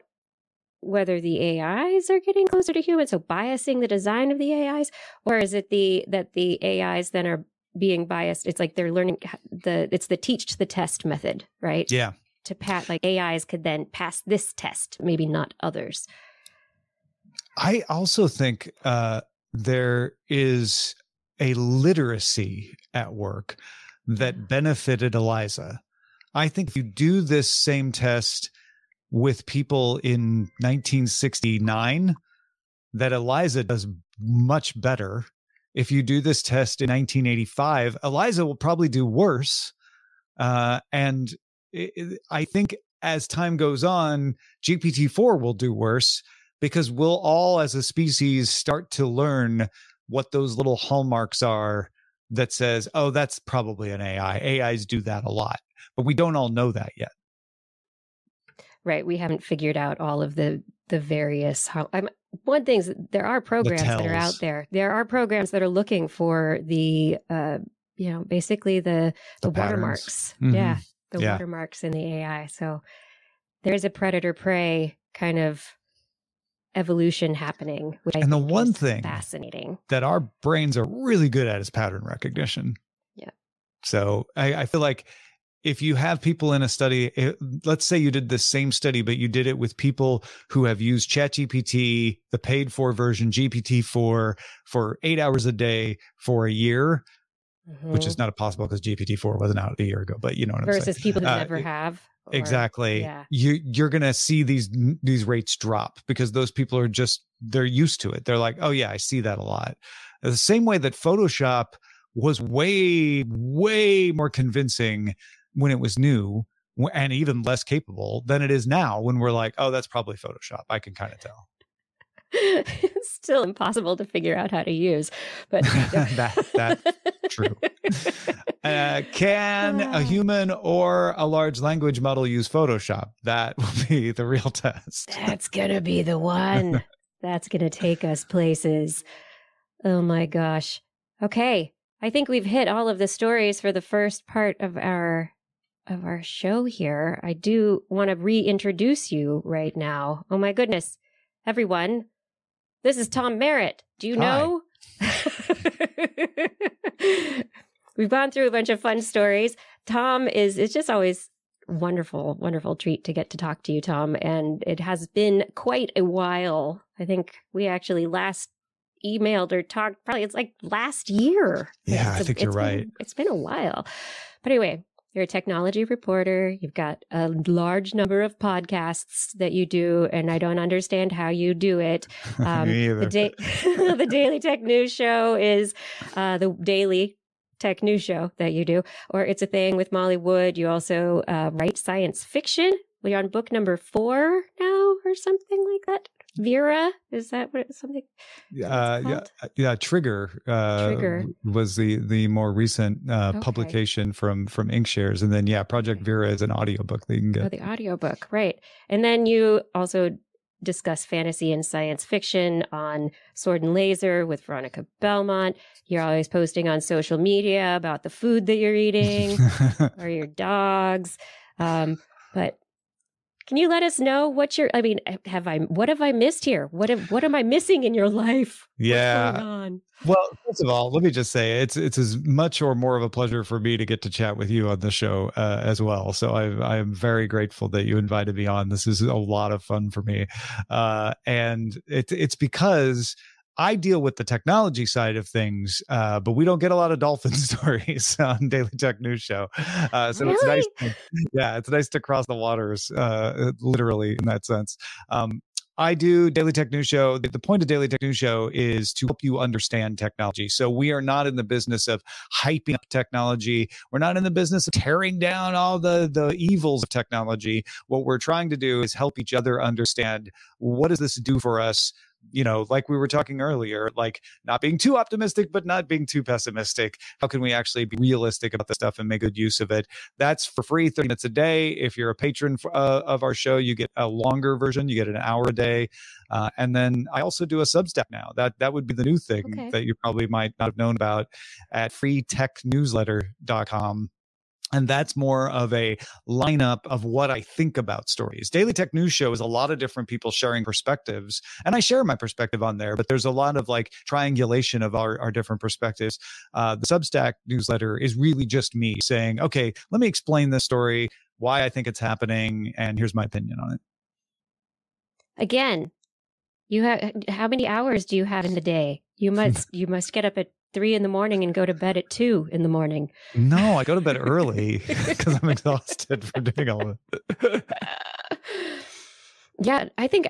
[SPEAKER 1] whether the AIs are getting closer to humans, so biasing the design of the AIs, or is it that the AIs then are being biased? It's like they're learning it's the teach the test method, right?
[SPEAKER 3] Yeah.
[SPEAKER 1] To pass, like AIs could then pass this test, maybe not others.
[SPEAKER 3] I also think there is a literacy at work that benefited Eliza. I think if you do this same test with people in 1969, that Eliza does much better. If you do this test in 1985, Eliza will probably do worse. And I think as time goes on, GPT-4 will do worse because we'll all as a species start to learn what those little hallmarks are that says, oh, that's probably an AI. AIs do that a lot, but we don't all know that yet.
[SPEAKER 1] Right. We haven't figured out all of the various, one thing is there are programs that are out there. There are programs that are looking for the, basically the watermarks. Mm-hmm. Yeah. The watermarks in the AI. So there's a predator-prey kind of evolution happening, which I think the one thing fascinating
[SPEAKER 3] that our brains are really good at is pattern recognition.
[SPEAKER 1] Yeah.
[SPEAKER 3] So I feel like if you have people in a study, let's say you did the same study, but you did it with people who have used ChatGPT, the paid for version, GPT-4 for 8 hours a day for a year, which is not possible because GPT-4 wasn't out a year ago, but you know what I'm saying.
[SPEAKER 1] Versus people who never have.
[SPEAKER 3] Exactly. Yeah. You're going to see these rates drop because those people are they're used to it. They're like, oh yeah, I see that a lot. The same way that Photoshop was way, way more convincing when it was new and even less capable than it is now when we're like, oh, that's probably Photoshop. I can kind of tell.
[SPEAKER 1] It's still impossible to figure out how to use, but
[SPEAKER 3] that's true. Can a human or a large language model use Photoshop? That will be the real test.
[SPEAKER 1] That's going to be the one. That's going to take us places. Oh my gosh. Okay. I think we've hit all of the stories for the first part of our show here. I do want to reintroduce you right now. Oh my goodness. Everyone, this is Tom Merritt. Do you know? We've gone through a bunch of fun stories. Tom it's just always wonderful, wonderful treat to get to talk to you, Tom. And it has been quite a while. I think we actually last emailed or talked, probably it's like last year.
[SPEAKER 3] Yeah, I think you're right.
[SPEAKER 1] It's been a while. But anyway, you're a technology reporter. You've got a large number of podcasts that you do, and I don't understand how you do it.
[SPEAKER 3] Me either.
[SPEAKER 1] The Daily Tech News Show is the daily Tech News Show that you do, or It's a Thing with Molly Wood. You also write science fiction. We're on book number 4 now, or something like that. Vera, is that what it's something?
[SPEAKER 3] Trigger,
[SPEAKER 1] Trigger
[SPEAKER 3] was the more recent publication from Inkshares, and then Project Vera is an audiobook that you can get.
[SPEAKER 1] Oh, the audiobook, right? And then you also discuss fantasy and science fiction on Sword and Laser with Veronica Belmont. You're always posting on social media about the food that you're eating or your dogs, but. Can you let us know what have I missed here? What am I missing in your life?
[SPEAKER 3] Yeah.
[SPEAKER 1] What's going on?
[SPEAKER 3] Well, first of all, let me just say it's as much or more of a pleasure for me to get to chat with you on the show as well. So I am very grateful that you invited me on. This is a lot of fun for me. And it's because I deal with the technology side of things, but we don't get a lot of dolphin stories on Daily Tech News Show. So really? It's nice. It's nice to cross the waters, literally in that sense. I do Daily Tech News Show. The point of Daily Tech News Show is to help you understand technology. So we are not in the business of hyping up technology. We're not in the business of tearing down all the evils of technology. What we're trying to do is help each other understand, what does this do for us? Like we were talking earlier, like not being too optimistic, but not being too pessimistic. How can we actually be realistic about the stuff and make good use of it? That's for free, 30 minutes a day. If you're a patron of our show, you get a longer version. You get an hour a day. And then I also do a Substack now. That would be the new thing that you probably might not have known about at freetechnewsletter.com. And that's more of a lineup of what I think about stories. Daily Tech News Show is a lot of different people sharing perspectives. And I share my perspective on there, but there's a lot of like triangulation of our different perspectives. The Substack newsletter is really just me saying, okay, let me explain this story, why I think it's happening, and here's my opinion on it.
[SPEAKER 1] Again, how many hours do you have in the day? You must get up at 3 a.m. and go to bed at 2 a.m.
[SPEAKER 3] No, I go to bed early because I'm exhausted from doing all of it.
[SPEAKER 1] Yeah, I think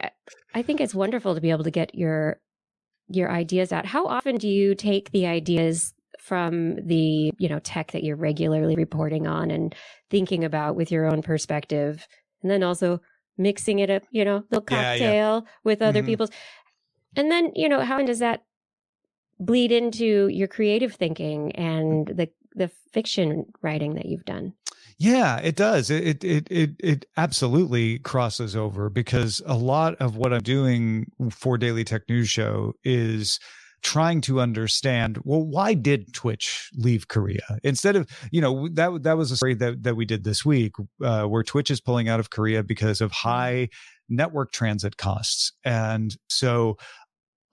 [SPEAKER 1] it's wonderful to be able to get your ideas out. How often do you take the ideas from the tech that you're regularly reporting on and thinking about with your own perspective, and then also mixing it up, little cocktail with other people's, and then how often does that bleed into your creative thinking and the fiction writing that you've done?
[SPEAKER 3] Yeah, it does. It absolutely crosses over, because a lot of what I'm doing for Daily Tech News Show is trying to understand, well, why did Twitch leave Korea? Instead of, that was a story that we did this week, where Twitch is pulling out of Korea because of high network transit costs. And so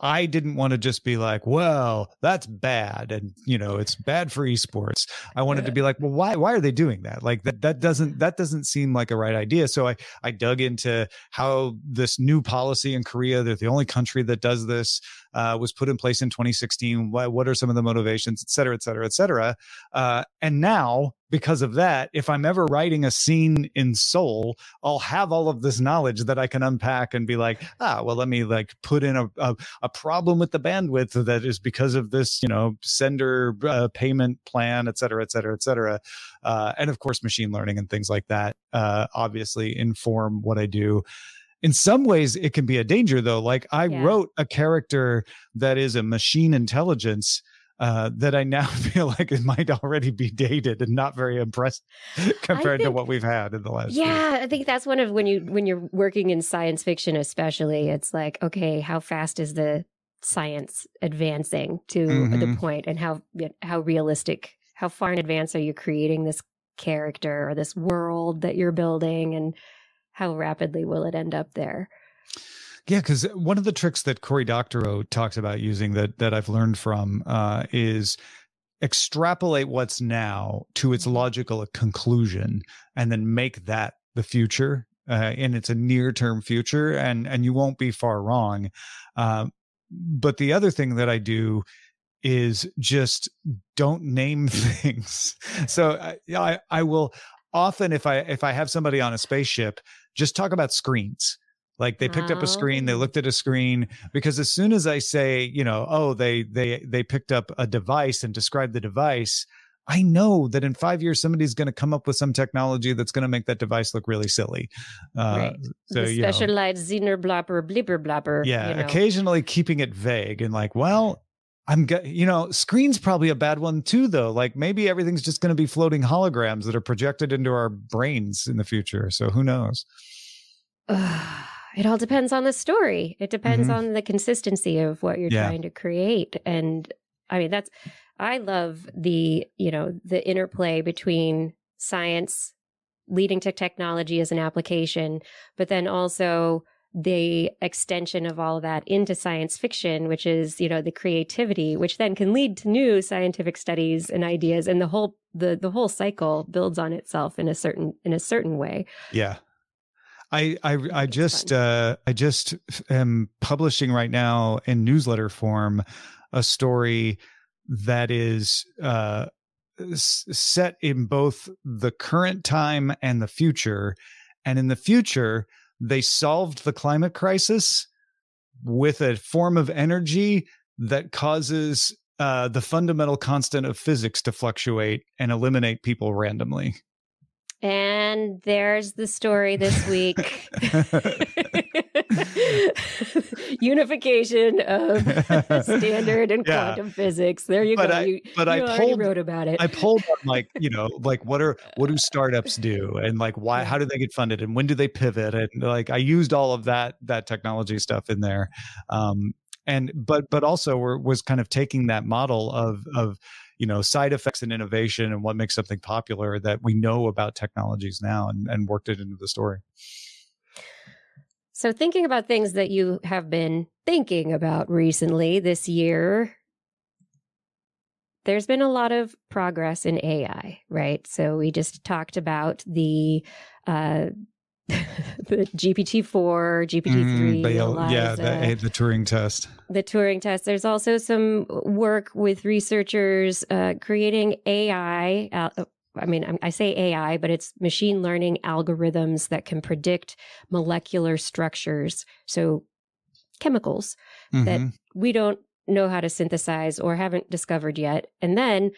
[SPEAKER 3] I didn't want to just be like, well, that's bad, and it's bad for esports. I wanted to be like, well, why are they doing that? Like that doesn't seem like a right idea. So I dug into how this new policy in Korea, they're the only country that does this, was put in place in 2016. What are some of the motivations, et cetera, et cetera, et cetera. And now, because of that, if I'm ever writing a scene in Seoul, I'll have all of this knowledge that I can unpack and be like, well, let me like put in a problem with the bandwidth that is because of this, sender payment plan, et cetera, et cetera, et cetera. And of course, machine learning and things like that obviously inform what I do. In some ways, it can be a danger, though. Like I wrote a character that is a machine intelligence that I now feel like it might already be dated and not very impressive compared to what we've had in the last year.
[SPEAKER 1] I think that's one of when you're working in science fiction, especially, it's like, okay, how fast is the science advancing to the point, and how realistic, how far in advance are you creating this character or this world that you're building, and how rapidly will it end up there?
[SPEAKER 3] Yeah, because one of the tricks that Cory Doctorow talks about using that I've learned from is extrapolate what's now to its logical conclusion, and then make that the future. And it's a near-term future, and you won't be far wrong. But the other thing that I do is just don't name things. So I will often, if I have somebody on a spaceship, just talk about screens. Like they picked up a screen, they looked at a screen, because as soon as I say, they picked up a device and described the device, I know that in 5 years, somebody's going to come up with some technology that's going to make that device look really silly.
[SPEAKER 1] Right.
[SPEAKER 3] So,
[SPEAKER 1] the specialized Zener blopper, blipper blopper.
[SPEAKER 3] Yeah. Occasionally keeping it vague and like, well, screen's probably a bad one too, though. Like maybe everything's just going to be floating holograms that are projected into our brains in the future. So who knows?
[SPEAKER 1] It all depends on the story. It depends on the consistency of what you're trying to create. And I mean, I love the interplay between science leading to technology as an application, but then also the extension of all of that into science fiction, which is, the creativity, which then can lead to new scientific studies and ideas. And the whole cycle builds on itself in a certain way.
[SPEAKER 3] Yeah. I just am publishing right now in newsletter form a story that is set in both the current time and the future. And in the future, they solved the climate crisis with a form of energy that causes the fundamental constant of physics to fluctuate and eliminate people randomly.
[SPEAKER 1] And there's the story this week. Unification of standard and quantum physics. There you go. I already wrote about it.
[SPEAKER 3] I pulled up what do startups do, and like how do they get funded, and when do they pivot, and like I used all of that technology stuff in there. But also was kind of taking that model of side effects and innovation and what makes something popular that we know about technologies now and worked it into the story.
[SPEAKER 1] So thinking about things that you have been thinking about recently this year, there's been a lot of progress in AI, right? So we just talked about the GPT-4, GPT-3,
[SPEAKER 3] the Turing test.
[SPEAKER 1] The Turing test. There's also some work with researchers creating AI. I say AI, but it's machine learning algorithms that can predict molecular structures. So chemicals that we don't know how to synthesize or haven't discovered yet. And then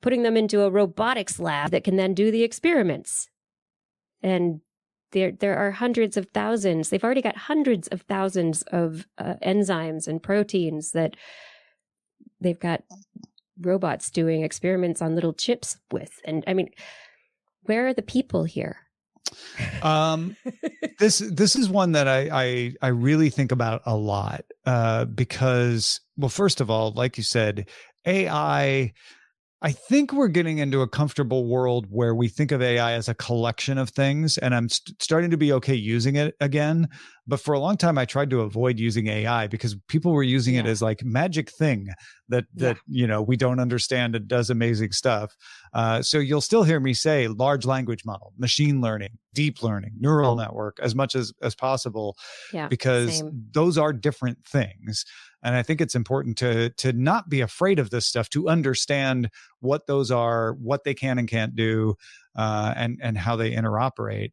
[SPEAKER 1] putting them into a robotics lab that can then do the experiments. And there are hundreds of thousands. They've already got hundreds of thousands of enzymes and proteins that they've got robots doing experiments on little chips with. And I mean, where are the people here?
[SPEAKER 3] This is one that I really think about a lot because, well, first of all, like you said, AI, I think we're getting into a comfortable world where we think of AI as a collection of things, and I'm starting to be okay using it again. But for a long time, I tried to avoid using AI because people were using it as like magic thing that we don't understand. It does amazing stuff. So you'll still hear me say large language model, machine learning, deep learning, neural network as much as possible, because those are different things. And I think it's important to not be afraid of this stuff, to understand what those are, what they can and can't do, and how they interoperate.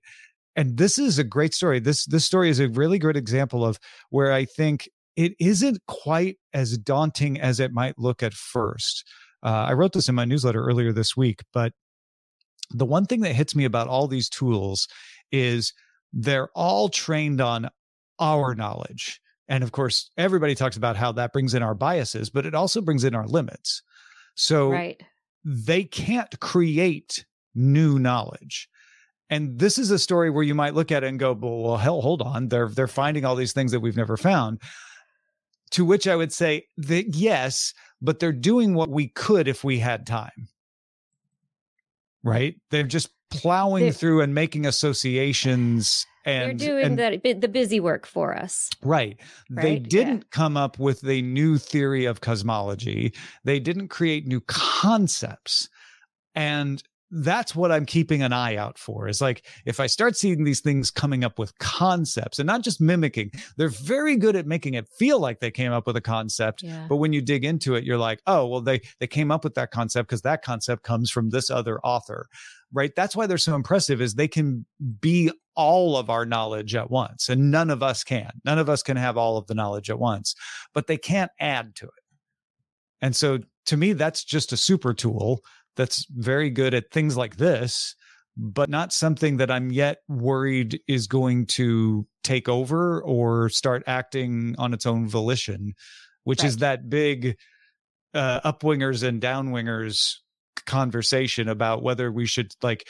[SPEAKER 3] And this is a great story. This story is a really good example of where I think it isn't quite as daunting as it might look at first. I wrote this in my newsletter earlier this week, but the one thing that hits me about all these tools is they're all trained on our knowledge. And of course, everybody talks about how that brings in our biases, but it also brings in our limits. So they can't create new knowledge. And this is a story where you might look at it and go, well, hell, hold on. They're finding all these things that we've never found. To which I would say that yes, but they're doing what we could if we had time. Right? They're just plowing through and making associations. And
[SPEAKER 1] they're doing the busy work for us.
[SPEAKER 3] Right. They didn't come up with a new theory of cosmology. They didn't create new concepts. And that's what I'm keeping an eye out for, is like, if I start seeing these things coming up with concepts and not just mimicking, they're very good at making it feel like they came up with a concept. Yeah. But when you dig into it, you're like, oh, well, they came up with that concept because that concept comes from this other author. Right. That's why they're so impressive, is they can be all of our knowledge at once. And none of us can. None of us can have all of the knowledge at once, but they can't add to it. And so to me, that's just a super tool that's very good at things like this, but not something that I'm yet worried is going to take over or start acting on its own volition, which is that big upwingers and downwingers conversation about whether we should like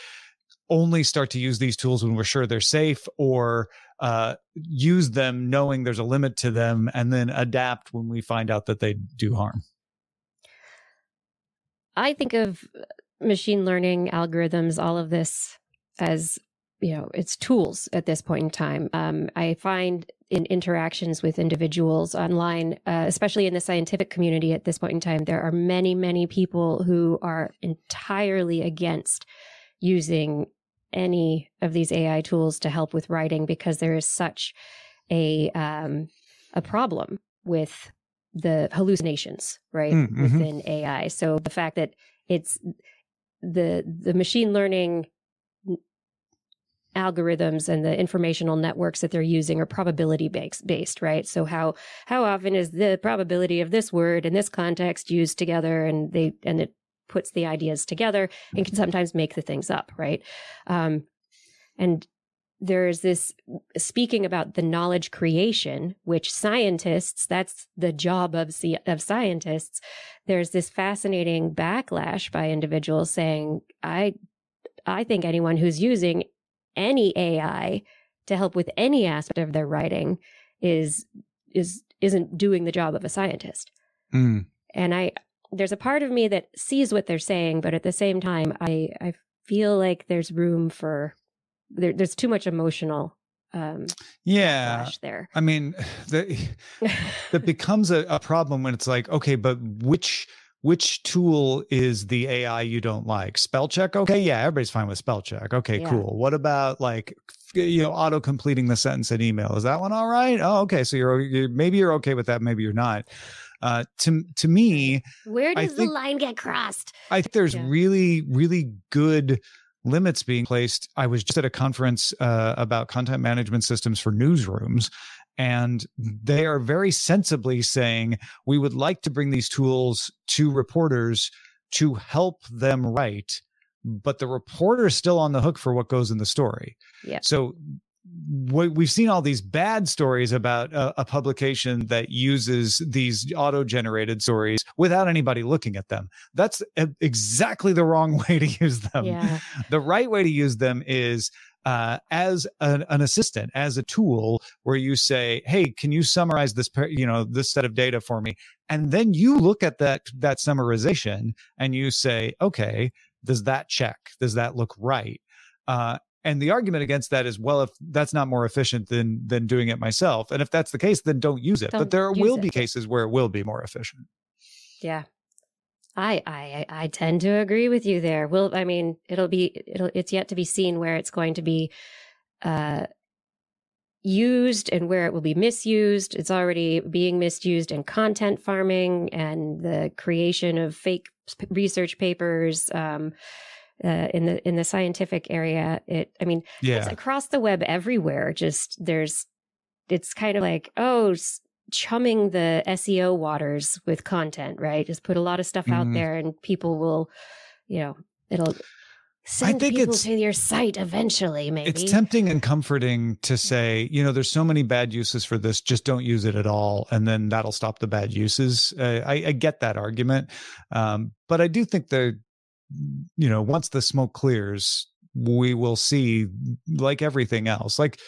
[SPEAKER 3] only start to use these tools when we're sure they're safe, or use them knowing there's a limit to them and then adapt when we find out that they do harm.
[SPEAKER 1] I think of machine learning algorithms, all of this as, it's tools at this point in time. I find in interactions with individuals online, especially in the scientific community at this point in time, there are many, many people who are entirely against using any of these AI tools to help with writing, because there is such a problem with the hallucinations, right, within AI. So the fact that it's the machine learning algorithms and the informational networks that they're using are probability based, right? So how often is the probability of this word in this context used together, and it puts the ideas together and can sometimes make the things up, right? And there's this, speaking about the knowledge creation, which scientists, that's the job of scientists. There's this fascinating backlash by individuals saying, I think anyone who's using any AI to help with any aspect of their writing isn't doing the job of a scientist. And there's a part of me that sees what they're saying, but at the same time, I feel like there's room for there's too much emotional backlash there.
[SPEAKER 3] I mean, that becomes a problem when it's like, okay, but which tool is the AI you don't like? Spell check? Okay, yeah, everybody's fine with spell check. Okay, cool. What about like, auto completing the sentence in email? Is that one all right? Oh, okay. So maybe you're okay with that. Maybe you're not. To me,
[SPEAKER 1] where does the line get crossed?
[SPEAKER 3] I think there's really, really good limits being placed. I was just at a conference about content management systems for newsrooms, and they are very sensibly saying, we would like to bring these tools to reporters to help them write, but the reporter is still on the hook for what goes in the story.
[SPEAKER 1] Yeah.
[SPEAKER 3] So we've seen all these bad stories about a publication that uses these auto-generated stories without anybody looking at them. That's exactly the wrong way to use them.
[SPEAKER 1] Yeah.
[SPEAKER 3] The right way to use them is as an assistant, as a tool where you say, hey, can you summarize this, this set of data for me? And then you look at that summarization and you say, okay, does that check? Does that look right? And the argument against that is, well, if that's not more efficient than doing it myself, and if that's the case, then don't use it. But there will be cases where it will be more efficient.
[SPEAKER 1] Yeah, I tend to agree with you there. Well, I mean, it's yet to be seen where it's going to be used and where it will be misused. It's already being misused in content farming and the creation of fake research papers. In the scientific area, it's across the web everywhere. It's kind of like, chumming the SEO waters with content, right? Just put a lot of stuff out there and people will, it'll send people to your site eventually, maybe.
[SPEAKER 3] It's tempting and comforting to say, there's so many bad uses for this, just don't use it at all. And then that'll stop the bad uses. I get that argument. But I do think once the smoke clears, we will see, like everything else, like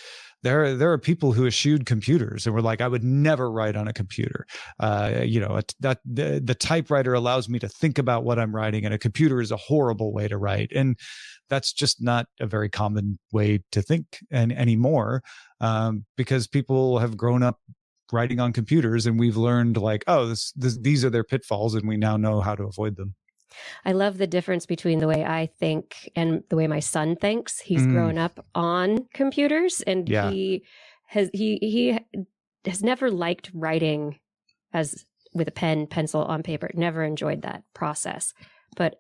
[SPEAKER 3] there are people who eschewed computers and were like, I would never write on a computer. The typewriter allows me to think about what I'm writing, and a computer is a horrible way to write. And that's just not a very common way to think anymore, because people have grown up writing on computers, and we've learned like, these are their pitfalls, and we now know how to avoid them.
[SPEAKER 1] I love the difference between the way I think and the way my son thinks. He's grown up on computers, and he has never liked writing with a pen, pencil on paper. Never enjoyed that process. But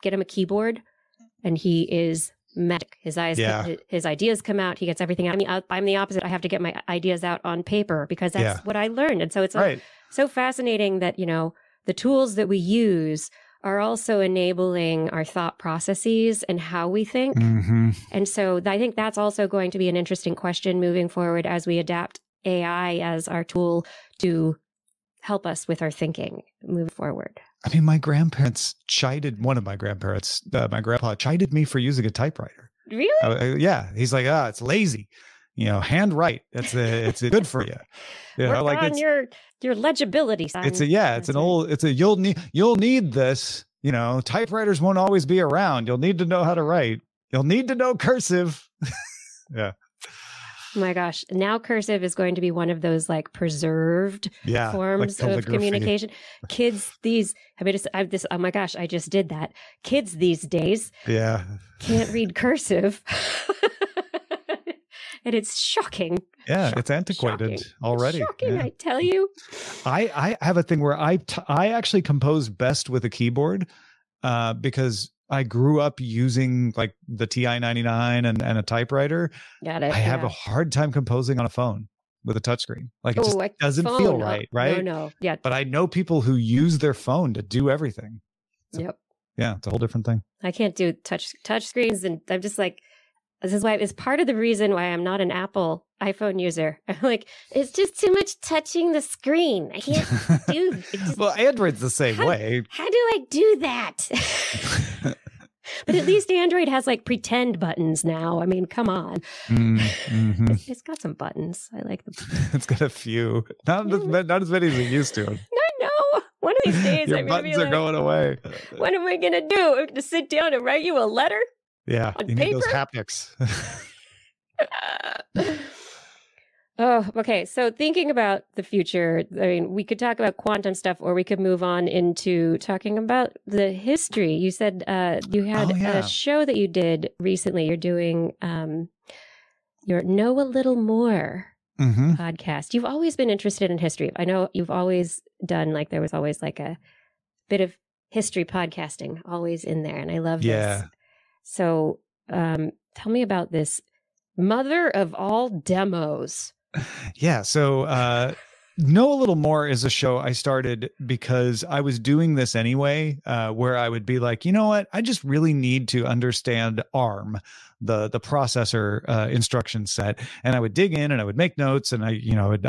[SPEAKER 1] get him a keyboard, and he is magic. His ideas come out. He gets everything out. I mean, I'm the opposite. I have to get my ideas out on paper because that's what I learned. And so it's so fascinating that the tools that we use are also enabling our thought processes and how we think.
[SPEAKER 3] Mm-hmm.
[SPEAKER 1] And so I think that's also going to be an interesting question moving forward as we adapt AI as our tool to help us with our thinking moving forward.
[SPEAKER 3] I mean, my grandparents chided, one of my grandparents, my grandpa chided me for using a typewriter.
[SPEAKER 1] Really?
[SPEAKER 3] Yeah. He's like, it's lazy. Handwrite. It's good for you.
[SPEAKER 1] Work on your legibility. Son.
[SPEAKER 3] You'll need this. Typewriters won't always be around. You'll need to know how to write. You'll need to know cursive. Yeah.
[SPEAKER 1] Oh my gosh. Now cursive is going to be one of those like preserved forms of communication. Kids oh my gosh, I just did that. Kids these days can't read cursive. And it's shocking.
[SPEAKER 3] Yeah, it's antiquated already.
[SPEAKER 1] Shocking, I tell you.
[SPEAKER 3] I have a thing where I actually compose best with a keyboard because I grew up using like the TI-99 and a typewriter.
[SPEAKER 1] Got it.
[SPEAKER 3] I have a hard time composing on a phone with a touchscreen. Like it just doesn't feel right, right?
[SPEAKER 1] No. Yeah.
[SPEAKER 3] But I know people who use their phone to do everything.
[SPEAKER 1] Yep.
[SPEAKER 3] Yeah, it's a whole different thing.
[SPEAKER 1] I can't do touch screens, and I'm just like, this is why it's part of the reason why I'm not an Apple iPhone user. I'm like, it's just too much touching the screen. I can't do it.
[SPEAKER 3] Well, Android's the same way.
[SPEAKER 1] How do I do that? But at least Android has like pretend buttons now. I mean, come on.
[SPEAKER 3] Mm-hmm.
[SPEAKER 1] It's got some buttons. I like them.
[SPEAKER 3] It's got a few. Not as many as it used to.
[SPEAKER 1] I know. One of these days,
[SPEAKER 3] your buttons are going away.
[SPEAKER 1] What am I going to do? I'm going to sit down and write you a letter?
[SPEAKER 3] Yeah, you need those haptics.
[SPEAKER 1] Oh, okay. So thinking about the future, I mean, we could talk about quantum stuff, or we could move on into talking about the history. You said you had a show that you did recently. You're doing your Know a Little More podcast. You've always been interested in history. I know you've always done, like, there was always like a bit of history podcasting always in there. And I love this. So tell me about this mother of all demos.
[SPEAKER 3] Yeah. So Know a Little More is a show I started because I was doing this anyway, where I would be like, you know what? I just really need to understand ARM, the processor instruction set. And I would dig in and I would make notes and I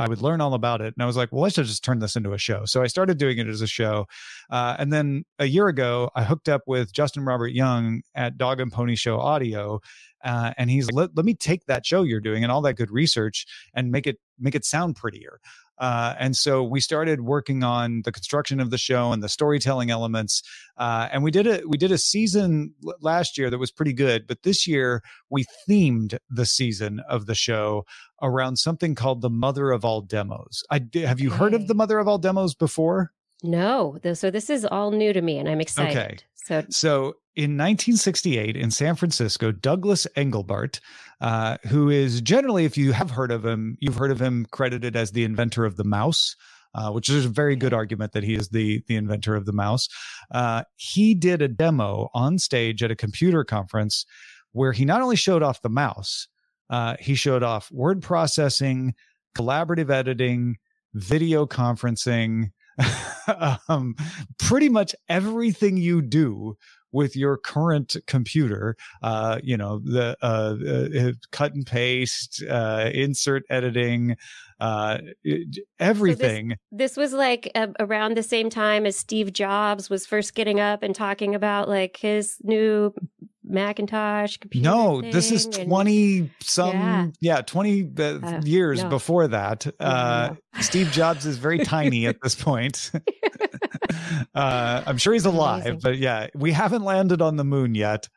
[SPEAKER 3] would learn all about it. And I was like, well, let's just turn this into a show. So I started doing it as a show. And then a year ago, I hooked up with Justin Robert Young at Dog and Pony Show Audio. And he's let me take that show you're doing and all that good research and make it sound prettier. And so we started working on the construction of the show and the storytelling elements. And we did a season last year that was pretty good, but this year we themed the season of the show around something called the Mother of All Demos. Have you heard of the Mother of All Demos before? No.
[SPEAKER 1] So this is all new to me and I'm excited.
[SPEAKER 3] Okay. So in 1968 in San Francisco, Douglas Engelbart, who is generally, if you have heard of him, you've heard of him credited as the inventor of the mouse, which is a very good argument that he is the inventor of the mouse. He did a demo on stage at a computer conference where he not only showed off the mouse, he showed off word processing, collaborative editing, video conferencing, pretty much everything you do with your current computer, the cut and paste, insert editing, everything.
[SPEAKER 1] So this was like around the same time as Steve Jobs was first getting up and talking about like his new Macintosh computer.
[SPEAKER 3] No, this is 20 years before that. Steve Jobs is very tiny at this point. I'm sure he's alive, but yeah, we haven't landed on the moon yet.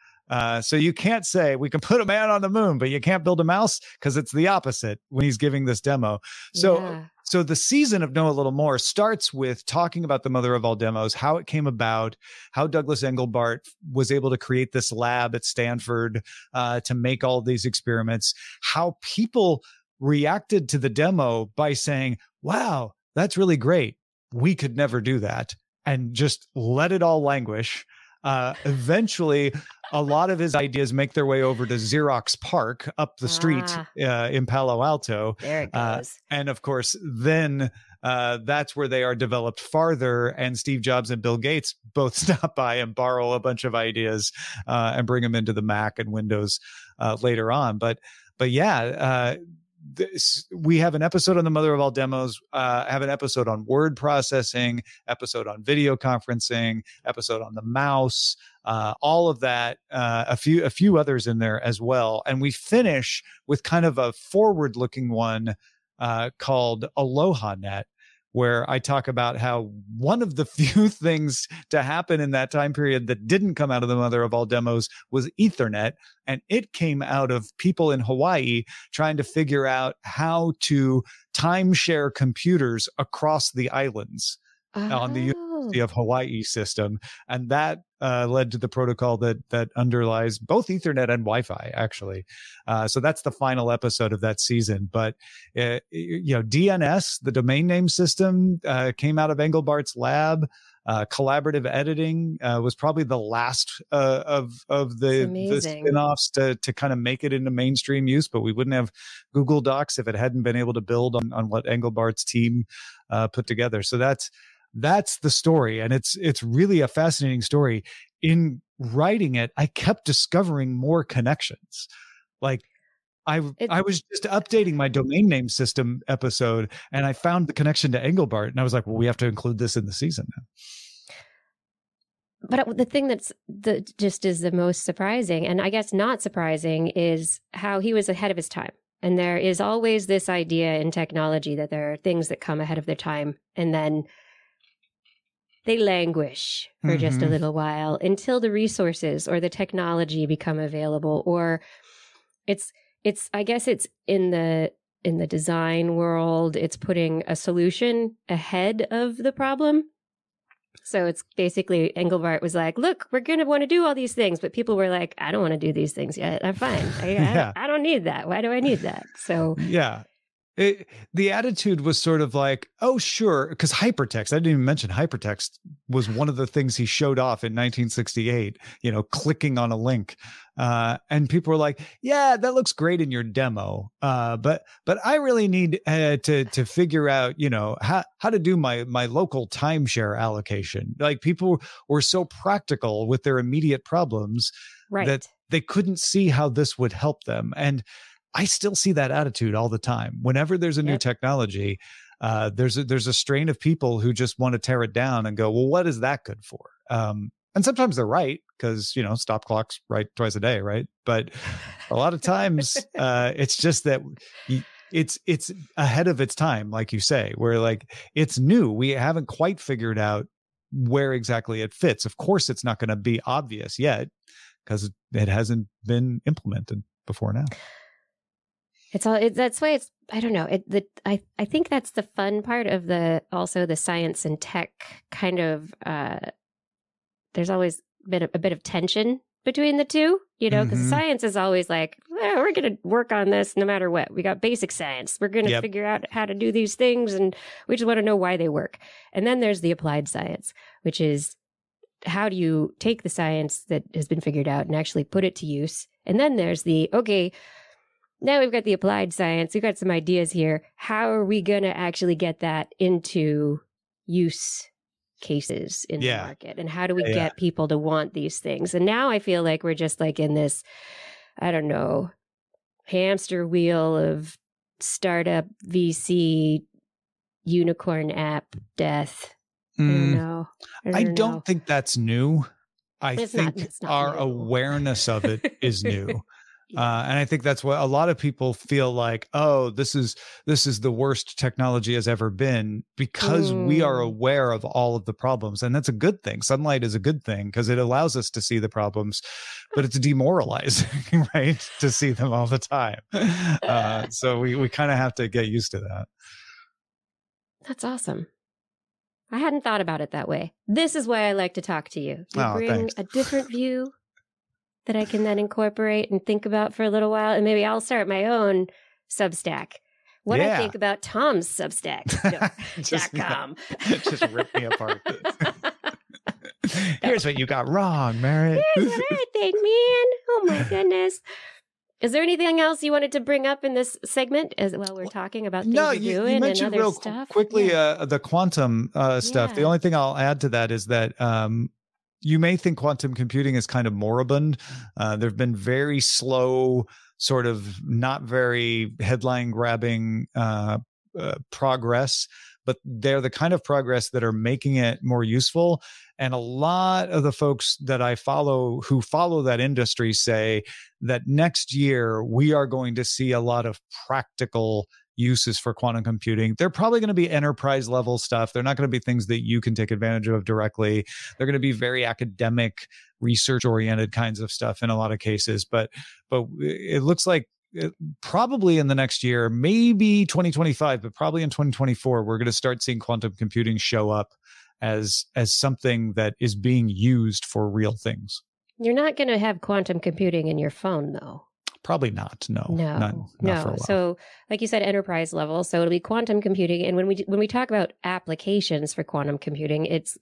[SPEAKER 3] So you can't say we can put a man on the moon, but you can't build a mouse, because it's the opposite when he's giving this demo. So the season of Know a Little More starts with talking about the mother of all demos, how it came about, how Douglas Engelbart was able to create this lab at Stanford to make all these experiments, how people reacted to the demo by saying, wow, that's really great. We could never do that, and just let it all languish. Eventually, a lot of his ideas make their way over to Xerox PARC up the street in Palo Alto.
[SPEAKER 1] There it goes.
[SPEAKER 3] And of course, then that's where they are developed farther. And Steve Jobs and Bill Gates both stop by and borrow a bunch of ideas and bring them into the Mac and Windows later on. But yeah, we have an episode on the mother of all demos, have an episode on word processing, episode on video conferencing, episode on the mouse, all of that, a few others in there as well. And we finish with kind of a forward looking one called AlohaNet, where I talk about how one of the few things to happen in that time period that didn't come out of the mother of all demos was Ethernet. And it came out of people in Hawaii trying to figure out how to timeshare computers across the islands on the University of Hawaii system. And that led to the protocol that underlies both Ethernet and Wi-Fi, actually. So that's the final episode of that season. But, DNS, the domain name system, came out of Engelbart's lab. Collaborative editing was probably the last of the spin-offs to kind of make it into mainstream use, but we wouldn't have Google Docs if it hadn't been able to build on what Engelbart's team put together. So that's the story. And it's really a fascinating story. In writing it, I kept discovering more connections. Like I was just updating my domain name system episode and I found the connection to Engelbart and I was like, well, we have to include this in the season now.
[SPEAKER 1] But the thing that just is the most surprising, and I guess not surprising, is how he was ahead of his time. And there is always this idea in technology that there are things that come ahead of their time and then they languish for just a little while until the resources or the technology become available, or I guess it's in the design world, it's putting a solution ahead of the problem. So it's basically Engelbart was like, look, we're going to want to do all these things. But people were like, I don't want to do these things yet. I'm fine. I don't need that. Why do I need that? So
[SPEAKER 3] yeah. The attitude was sort of like, oh, sure, because hypertext, I didn't even mention hypertext was one of the things he showed off in 1968, clicking on a link. And people were like, yeah, that looks great in your demo. But I really need to figure out, how to do my local timeshare allocation. Like people were so practical with their immediate problems that they couldn't see how this would help them. And I still see that attitude all the time. Whenever there's a new technology, there's a strain of people who just want to tear it down and go, well, what is that good for? And sometimes they're right because, stop clocks right twice a day, right? But a lot of times it's just that it's ahead of its time, like you say, where like it's new. We haven't quite figured out where exactly it fits. Of course, it's not going to be obvious yet because it hasn't been implemented before now.
[SPEAKER 1] That's why it's, I don't know. I think that's the fun part of the science and tech kind of, there's always been a bit of tension between the two, because science is always like, we're going to work on this no matter what. We got basic science. We're going to figure out how to do these things and we just want to know why they work. And then there's the applied science, which is how do you take the science that has been figured out and actually put it to use? And then there's now we've got the applied science. We've got some ideas here. How are we going to actually get that into use cases in the market? And how do we get people to want these things? And now I feel like we're just like in this, I don't know, hamster wheel of startup VC unicorn app death. I don't know.
[SPEAKER 3] I don't think that's new. I think our awareness of it is new. And I think that's what a lot of people feel like, oh, this is the worst technology has ever been because we are aware of all of the problems. And that's a good thing. Sunlight is a good thing because it allows us to see the problems, but it's demoralizing, right? To see them all the time. So we kind of have to get used to that.
[SPEAKER 1] That's awesome. I hadn't thought about it that way. This is why I like to talk to you. You bring a different view that I can then incorporate and think about for a little while. And maybe I'll start my own Substack. What I think about Tom's Substack.com.
[SPEAKER 3] Just rip me apart. Here's what you got wrong, Merritt.
[SPEAKER 1] Here's what I think, man. Oh my goodness. Is there anything else you wanted to bring up in this segment as while we're talking about things you're doing
[SPEAKER 3] you mentioned
[SPEAKER 1] and other
[SPEAKER 3] real
[SPEAKER 1] stuff?
[SPEAKER 3] quickly the quantum stuff. The only thing I'll add to that is that you may think quantum computing is kind of moribund. There have been very slow, sort of not very headline grabbing progress, but they're the kind of progress that are making it more useful. And a lot of the folks that I follow who follow that industry say that next year we are going to see a lot of practical uses for quantum computing. They're probably going to be enterprise level stuff. They're not going to be things that you can take advantage of directly. They're going to be very academic, research oriented kinds of stuff in a lot of cases. But it looks like probably in the next year, maybe 2025, but probably in 2024, we're going to start seeing quantum computing show up as something that is being used for real things. You're not going to have quantum computing in your phone, though. Probably not. No. Not for a while. So, like you said, enterprise level. So it'll be quantum computing, and when we talk about applications for quantum computing, it's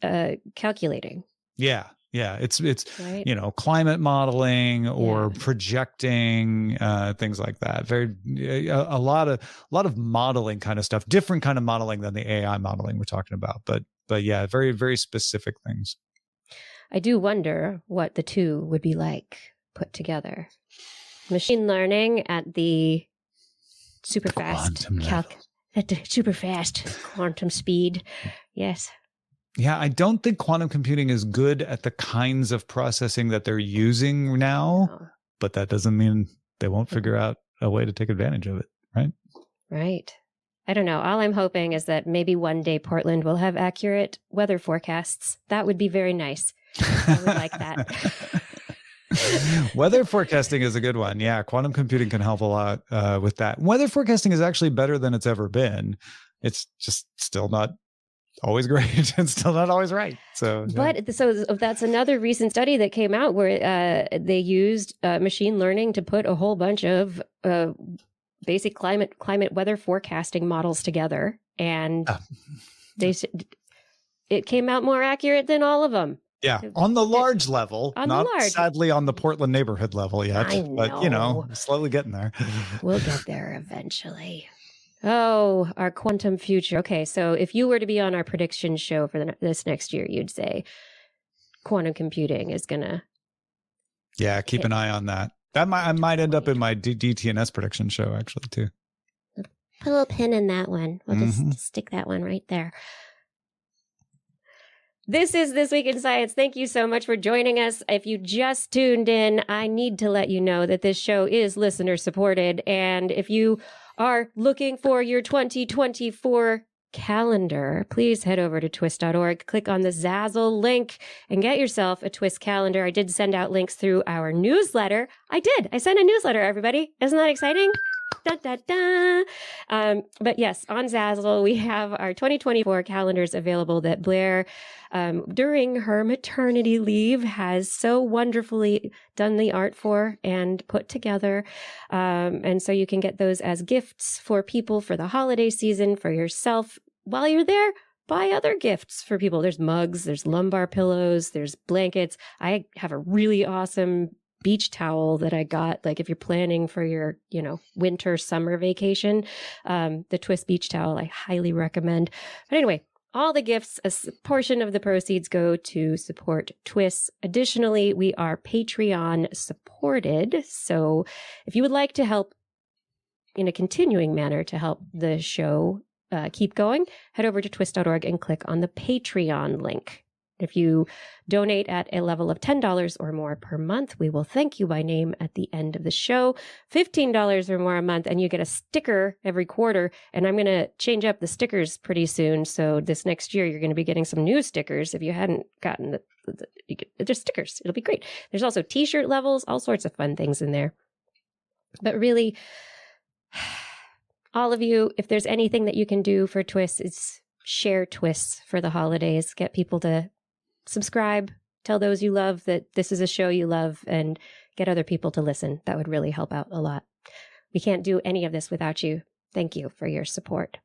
[SPEAKER 3] calculating. Yeah. It's right? Climate modeling or projecting, things like that. A lot of modeling kind of stuff. Different kind of modeling than the AI modeling we're talking about. But yeah, very, very specific things. I do wonder what the two would be like put together. Machine learning at the super fast quantum speed. Yes. Yeah, I don't think quantum computing is good at the kinds of processing that they're using now, but that doesn't mean they won't figure out a way to take advantage of it, right? Right. I don't know. All I'm hoping is that maybe one day Portland will have accurate weather forecasts. That would be very nice. I would like that. Weather forecasting is a good one. Yeah, quantum computing can help a lot with that. Weather forecasting is actually better than it's ever been. It's just still not always great and still not always right. So that's another recent study that came out where they used machine learning to put a whole bunch of basic climate weather forecasting models together, and it came out more accurate than all of them. Yeah, on the large level, sadly on the Portland neighborhood level yet, but slowly getting there. We'll get there eventually. Oh, our quantum future. Okay, so if you were to be on our prediction show for this next year, you'd say quantum computing is gonna. Yeah, keep an eye on that. I might end up in my DTNS prediction show actually too. Put a little pin in that one. We'll just stick that one right there. This is This Week in Science. Thank you so much for joining us. If you just tuned in, I need to let you know that this show is listener supported. And if you are looking for your 2024 calendar, please head over to TWIS.org, click on the Zazzle link, and get yourself a TWIS calendar. I did send out links through our newsletter. I sent a newsletter, everybody. Isn't that exciting? Da, da, da. But yes, on Zazzle, we have our 2024 calendars available that Blair, during her maternity leave, has so wonderfully done the art for and put together. And so you can get those as gifts for people for the holiday season, for yourself. While you're there, buy other gifts for people. There's mugs, there's lumbar pillows, there's blankets. I have a really awesome beach towel that I got, like if you're planning for your, winter, summer vacation, the TWIS beach towel, I highly recommend. But anyway, all the gifts, a portion of the proceeds go to support TWIS. Additionally, we are Patreon supported. So if you would like to help in a continuing manner to help the show keep going, head over to TWIS.org and click on the Patreon link. If you donate at a level of $10 or more per month, we will thank you by name at the end of the show. $15 or more a month, and you get a sticker every quarter. And I'm going to change up the stickers pretty soon. So this next year, you're going to be getting some new stickers. If you hadn't gotten there's stickers. It'll be great. There's also t-shirt levels, all sorts of fun things in there. But really, all of you, if there's anything that you can do for TWIS, it's share TWIS for the holidays. Get people to subscribe, tell those you love that this is a show you love, and get other people to listen. That would really help out a lot. We can't do any of this without you. Thank you for your support.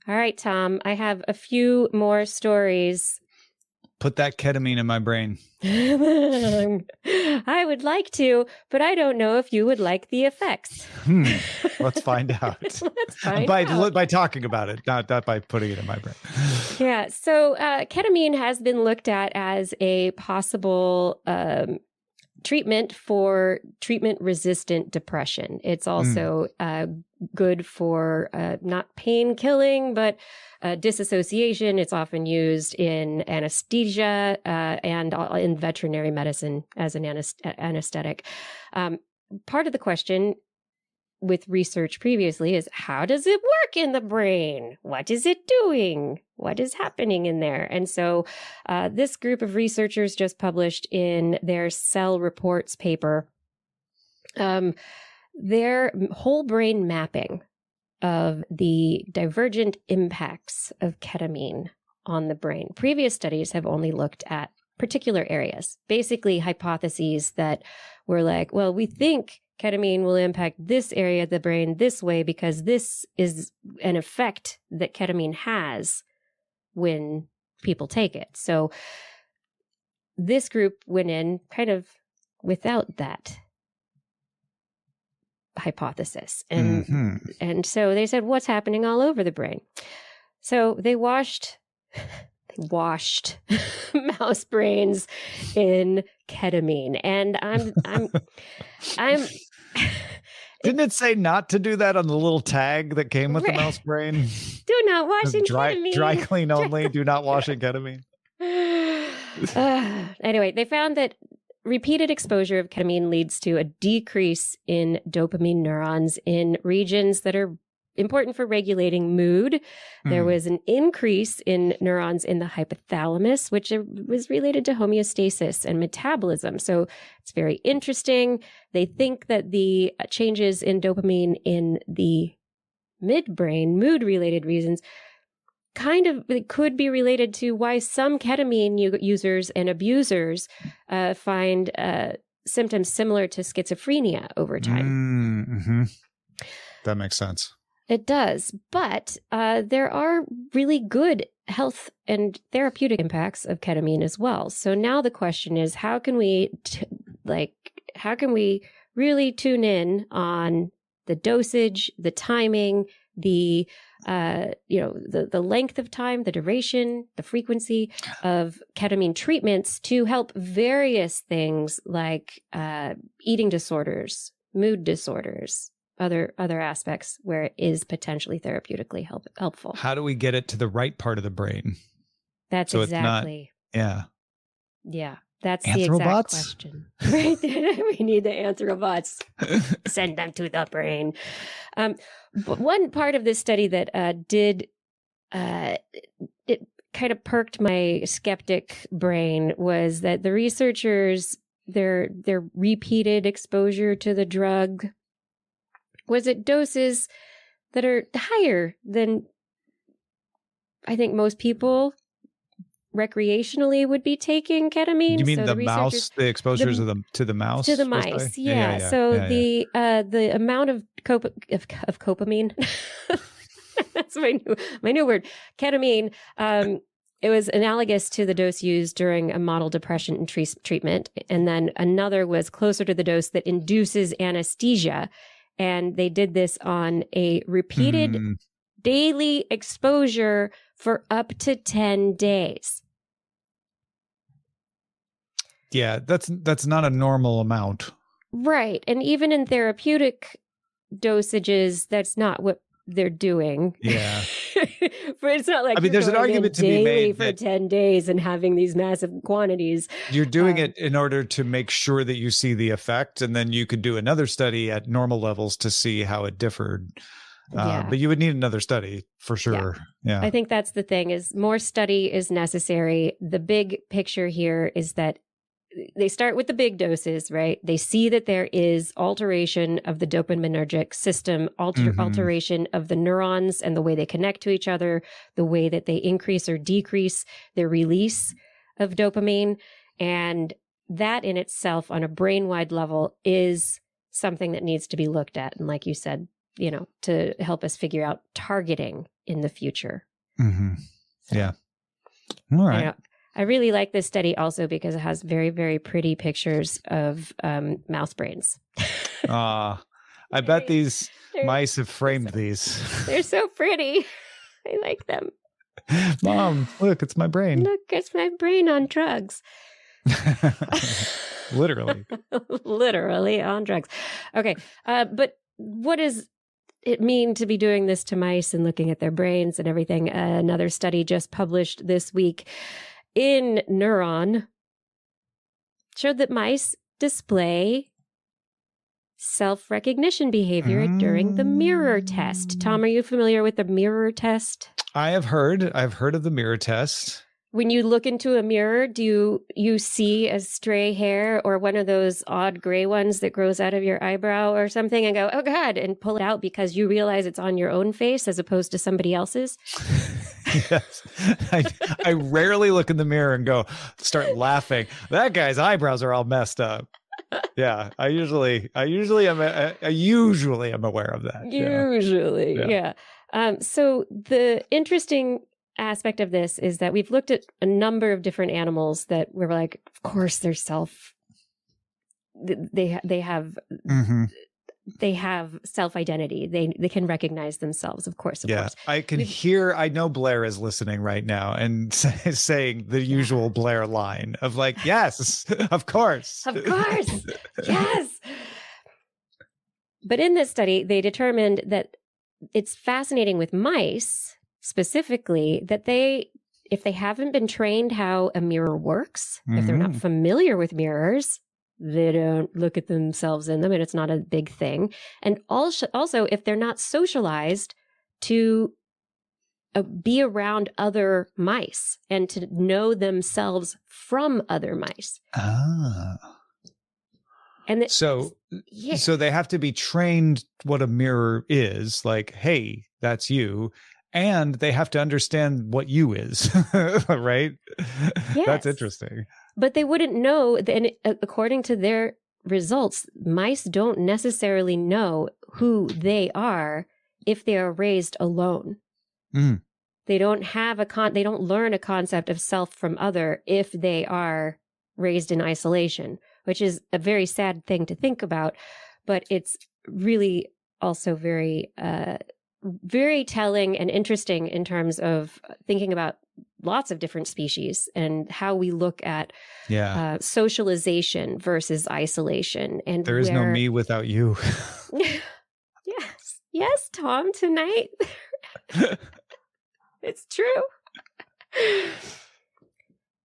[SPEAKER 3] All right, Tom, I have a few more stories Put that ketamine in my brain.
[SPEAKER 1] I would like to, but I don't know if you would like the effects.
[SPEAKER 3] Let's find out.
[SPEAKER 1] Let's find out.
[SPEAKER 3] By talking about it, not by putting it in my brain.
[SPEAKER 1] Yeah. So ketamine has been looked at as a possible treatment for treatment-resistant depression. It's also good for not pain killing, but disassociation. It's often used in anesthesia and in veterinary medicine as an anesthetic. Part of the question with research previously is, how does it work in the brain? What is it doing? What is happening in there? And so this group of researchers just published in their Cell Reports paper their whole brain mapping of the divergent impacts of ketamine on the brain. Previous studies have only looked at particular areas, basically hypotheses that were like, well, we think ketamine will impact this area of the brain this way because this is an effect that ketamine has when people take it. So this group went in kind of without that hypothesis. And so they said, what's happening all over the brain? So they washed mouse brains in ketamine. And I'm
[SPEAKER 3] Didn't it say not to do that on the little tag that came with the mouse brain?
[SPEAKER 1] Do not wash in ketamine.
[SPEAKER 3] Dry clean only. Do not wash in ketamine.
[SPEAKER 1] Anyway, they found that repeated exposure of ketamine leads to a decrease in dopamine neurons in regions that are important for regulating mood. There was an increase in neurons in the hypothalamus, which was related to homeostasis and metabolism. So it's very interesting. They think that the changes in dopamine in the midbrain, mood-related reasons, kind of could be related to why some ketamine users and abusers find symptoms similar to schizophrenia over time.
[SPEAKER 3] That makes sense.
[SPEAKER 1] It does, but there are really good health and therapeutic impacts of ketamine as well. So now the question is, how can we really tune in on the dosage, the timing, the length of time, the duration, the frequency of ketamine treatments to help various things like eating disorders, mood disorders, other aspects where it is potentially therapeutically helpful.
[SPEAKER 3] How do we get it to the right part of the brain?
[SPEAKER 1] That's
[SPEAKER 3] so
[SPEAKER 1] exactly.
[SPEAKER 3] Yeah.
[SPEAKER 1] That's the exact question. Right? We need the anthrobots. Send them to the brain. But one part of this study that it kind of perked my skeptic brain was that the researchers, their repeated exposure to the drug was at doses that are higher than I think most people recreationally would be taking ketamine.
[SPEAKER 3] You mean the exposures to the mouse?
[SPEAKER 1] To the mice, yeah. So the amount of copamine, that's my new word, ketamine, it was analogous to the dose used during a model depression treatment. And then another was closer to the dose that induces anesthesia. And they did this on a repeated daily exposure for up to 10 days.
[SPEAKER 3] Yeah, that's not a normal amount.
[SPEAKER 1] Right. And even in therapeutic dosages, that's not what they're doing.
[SPEAKER 3] Yeah.
[SPEAKER 1] But it's not like
[SPEAKER 3] there's an argument to be made
[SPEAKER 1] for 10 days and having these massive quantities.
[SPEAKER 3] You're doing it in order to make sure that you see the effect, and then you could do another study at normal levels to see how it differed. But you would need another study for sure. Yeah.
[SPEAKER 1] I think that's the thing, is more study is necessary. The big picture here is that they start with the big doses, right? They see that there is alteration of the dopaminergic system, alteration of the neurons and the way they connect to each other, the way that they increase or decrease their release of dopamine. And that in itself on a brain-wide level is something that needs to be looked at. And like you said, to help us figure out targeting in the future.
[SPEAKER 3] Yeah. All right.
[SPEAKER 1] I really like this study also because it has very, very pretty pictures of mouse brains.
[SPEAKER 3] I bet these mice have framed
[SPEAKER 1] so,
[SPEAKER 3] these.
[SPEAKER 1] They're so pretty. I like them.
[SPEAKER 3] Mom, look, it's my brain.
[SPEAKER 1] Look, it's my brain on drugs.
[SPEAKER 3] Literally.
[SPEAKER 1] Literally on drugs. Okay. But what does it mean to be doing this to mice and looking at their brains and everything? Another study just published this week in Neuron showed that mice display self-recognition behavior during the mirror test. Tom, are you familiar with the mirror test?
[SPEAKER 3] I've heard of the mirror test.
[SPEAKER 1] When you look into a mirror, do you see a stray hair or one of those odd gray ones that grows out of your eyebrow or something and go, oh God, and pull it out because you realize it's on your own face as opposed to somebody else's?
[SPEAKER 3] Yes. I rarely look in the mirror and start laughing. That guy's eyebrows are all messed up. Yeah, I usually am aware of that.
[SPEAKER 1] Usually, yeah. So the interesting aspect of this is that we've looked at a number of different animals that we're like, of course, they're they have self-identity. They can recognize themselves, of course. Of course.
[SPEAKER 3] I know Blair is listening right now and saying the usual Blair line of like, yes, of course.
[SPEAKER 1] Of course. Yes. But in this study, they determined that it's fascinating with mice specifically that if they haven't been trained how a mirror works, if they're not familiar with mirrors, they don't look at themselves in them and it's not a big thing. And also if they're not socialized to be around other mice and to know themselves from other mice. And
[SPEAKER 3] so they have to be trained what a mirror is, like, hey, that's you. And they have to understand what you is, right? Yes. That's interesting.
[SPEAKER 1] But they wouldn't know, and according to their results, mice don't necessarily know who they are if they are raised alone. They don't have they don't learn a concept of self from other if they are raised in isolation, which is a very sad thing to think about, but it's really also very very telling and interesting in terms of thinking about lots of different species and how we look at socialization versus isolation. And
[SPEAKER 3] there is no me without you.
[SPEAKER 1] Yes, Tom, tonight. It's true.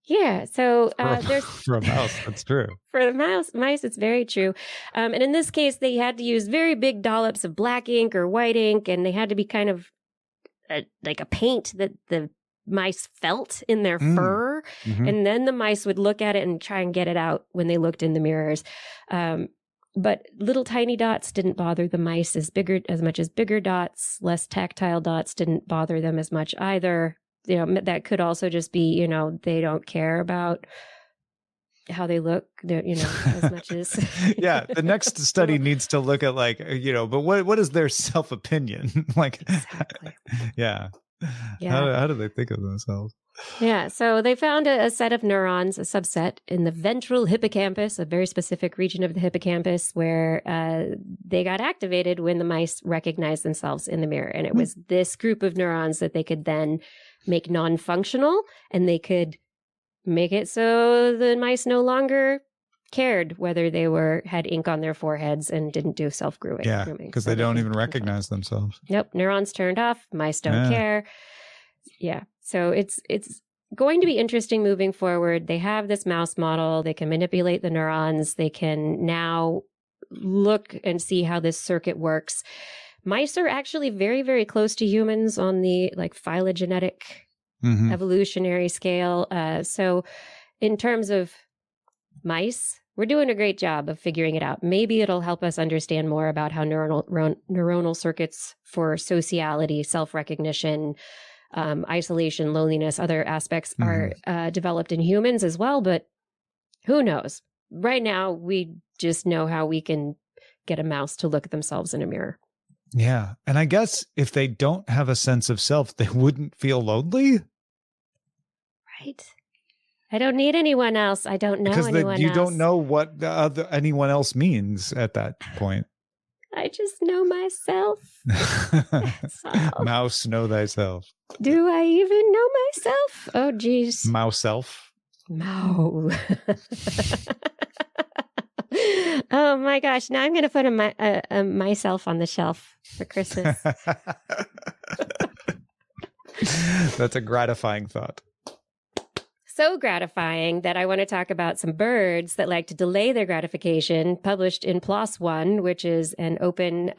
[SPEAKER 1] Yeah, so there's
[SPEAKER 3] for a mouse, that's true.
[SPEAKER 1] For the mice, it's very true. And in this case, they had to use very big dollops of black ink or white ink, and they had to be kind of like a paint that the mice felt in their fur. And then the mice would look at it and try and get it out when they looked in the mirrors. But little tiny dots didn't bother the mice as much as bigger dots. Less tactile dots didn't bother them as much either. You know, that could also just be, they don't care about how they look, as much as.
[SPEAKER 3] Yeah. The next study needs to look at but what is their self-opinion?
[SPEAKER 1] Exactly.
[SPEAKER 3] Yeah. How do they think of themselves?
[SPEAKER 1] Yeah. So they found a set of neurons, a subset in the ventral hippocampus, a very specific region of the hippocampus where they got activated when the mice recognized themselves in the mirror. And it was this group of neurons that they could then make non-functional, and they could make it so the mice no longer cared whether they had ink on their foreheads and didn't do self-grooming.
[SPEAKER 3] Yeah, because they don't even recognize themselves.
[SPEAKER 1] Nope, neurons turned off, mice don't care. Yeah, so it's going to be interesting moving forward. They have this mouse model. They can manipulate the neurons. They can now look and see how this circuit works. Mice are actually very, very close to humans on the phylogenetic evolutionary scale. So in terms of mice, we're doing a great job of figuring it out. Maybe it'll help us understand more about how neuronal circuits for sociality, self-recognition, isolation, loneliness, other aspects are developed in humans as well. But who knows? Right now, we just know how we can get a mouse to look at themselves in a mirror.
[SPEAKER 3] Yeah. And I guess if they don't have a sense of self, they wouldn't feel lonely.
[SPEAKER 1] Right. I don't need anyone else. I don't know anyone
[SPEAKER 3] you
[SPEAKER 1] else.
[SPEAKER 3] don't know what anyone else means at that point.
[SPEAKER 1] I just know myself. That's all.
[SPEAKER 3] Mouse, know thyself.
[SPEAKER 1] Do I even know myself? Oh, geez.
[SPEAKER 3] Mouse-self.
[SPEAKER 1] No. Oh my gosh! Now I'm going to put a myself on the shelf for Christmas.
[SPEAKER 3] That's a gratifying thought.
[SPEAKER 1] So gratifying that I want to talk about some birds that like to delay their gratification, published in PLOS One, which is an open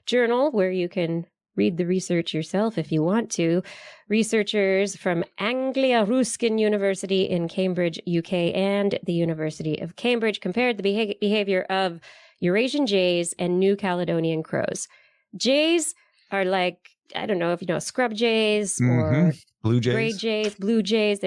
[SPEAKER 1] journal where you can read the research yourself if you want to. Researchers from Anglia Ruskin University in Cambridge, UK, and the University of Cambridge compared the behavior of Eurasian jays and New Caledonian crows. Jays are like, I don't know if you know, scrub jays or
[SPEAKER 3] blue jays.
[SPEAKER 1] Gray jays, blue jays.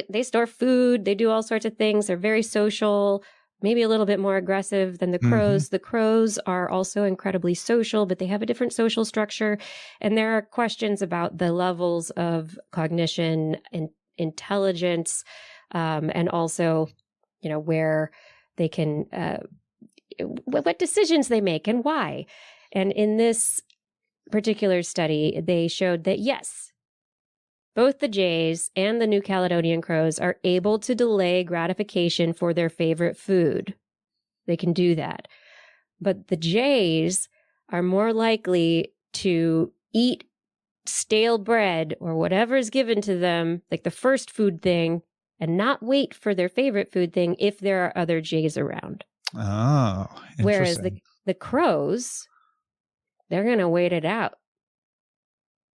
[SPEAKER 1] They store food. They do all sorts of things. They're very social, maybe a little bit more aggressive than the crows. The crows are also incredibly social, but they have a different social structure. And there are questions about the levels of cognition and intelligence, and also, you know, where they can, what decisions they make and why. And in this particular study, they showed that yes, both the jays and the New Caledonian crows are able to delay gratification for their favorite food. They can do that. But the jays are more likely to eat stale bread or whatever is given to them, like the first food thing, and not wait for their favorite food thing if there are other jays around.
[SPEAKER 3] Oh, interesting.
[SPEAKER 1] Whereas the crows, they're going to wait it out.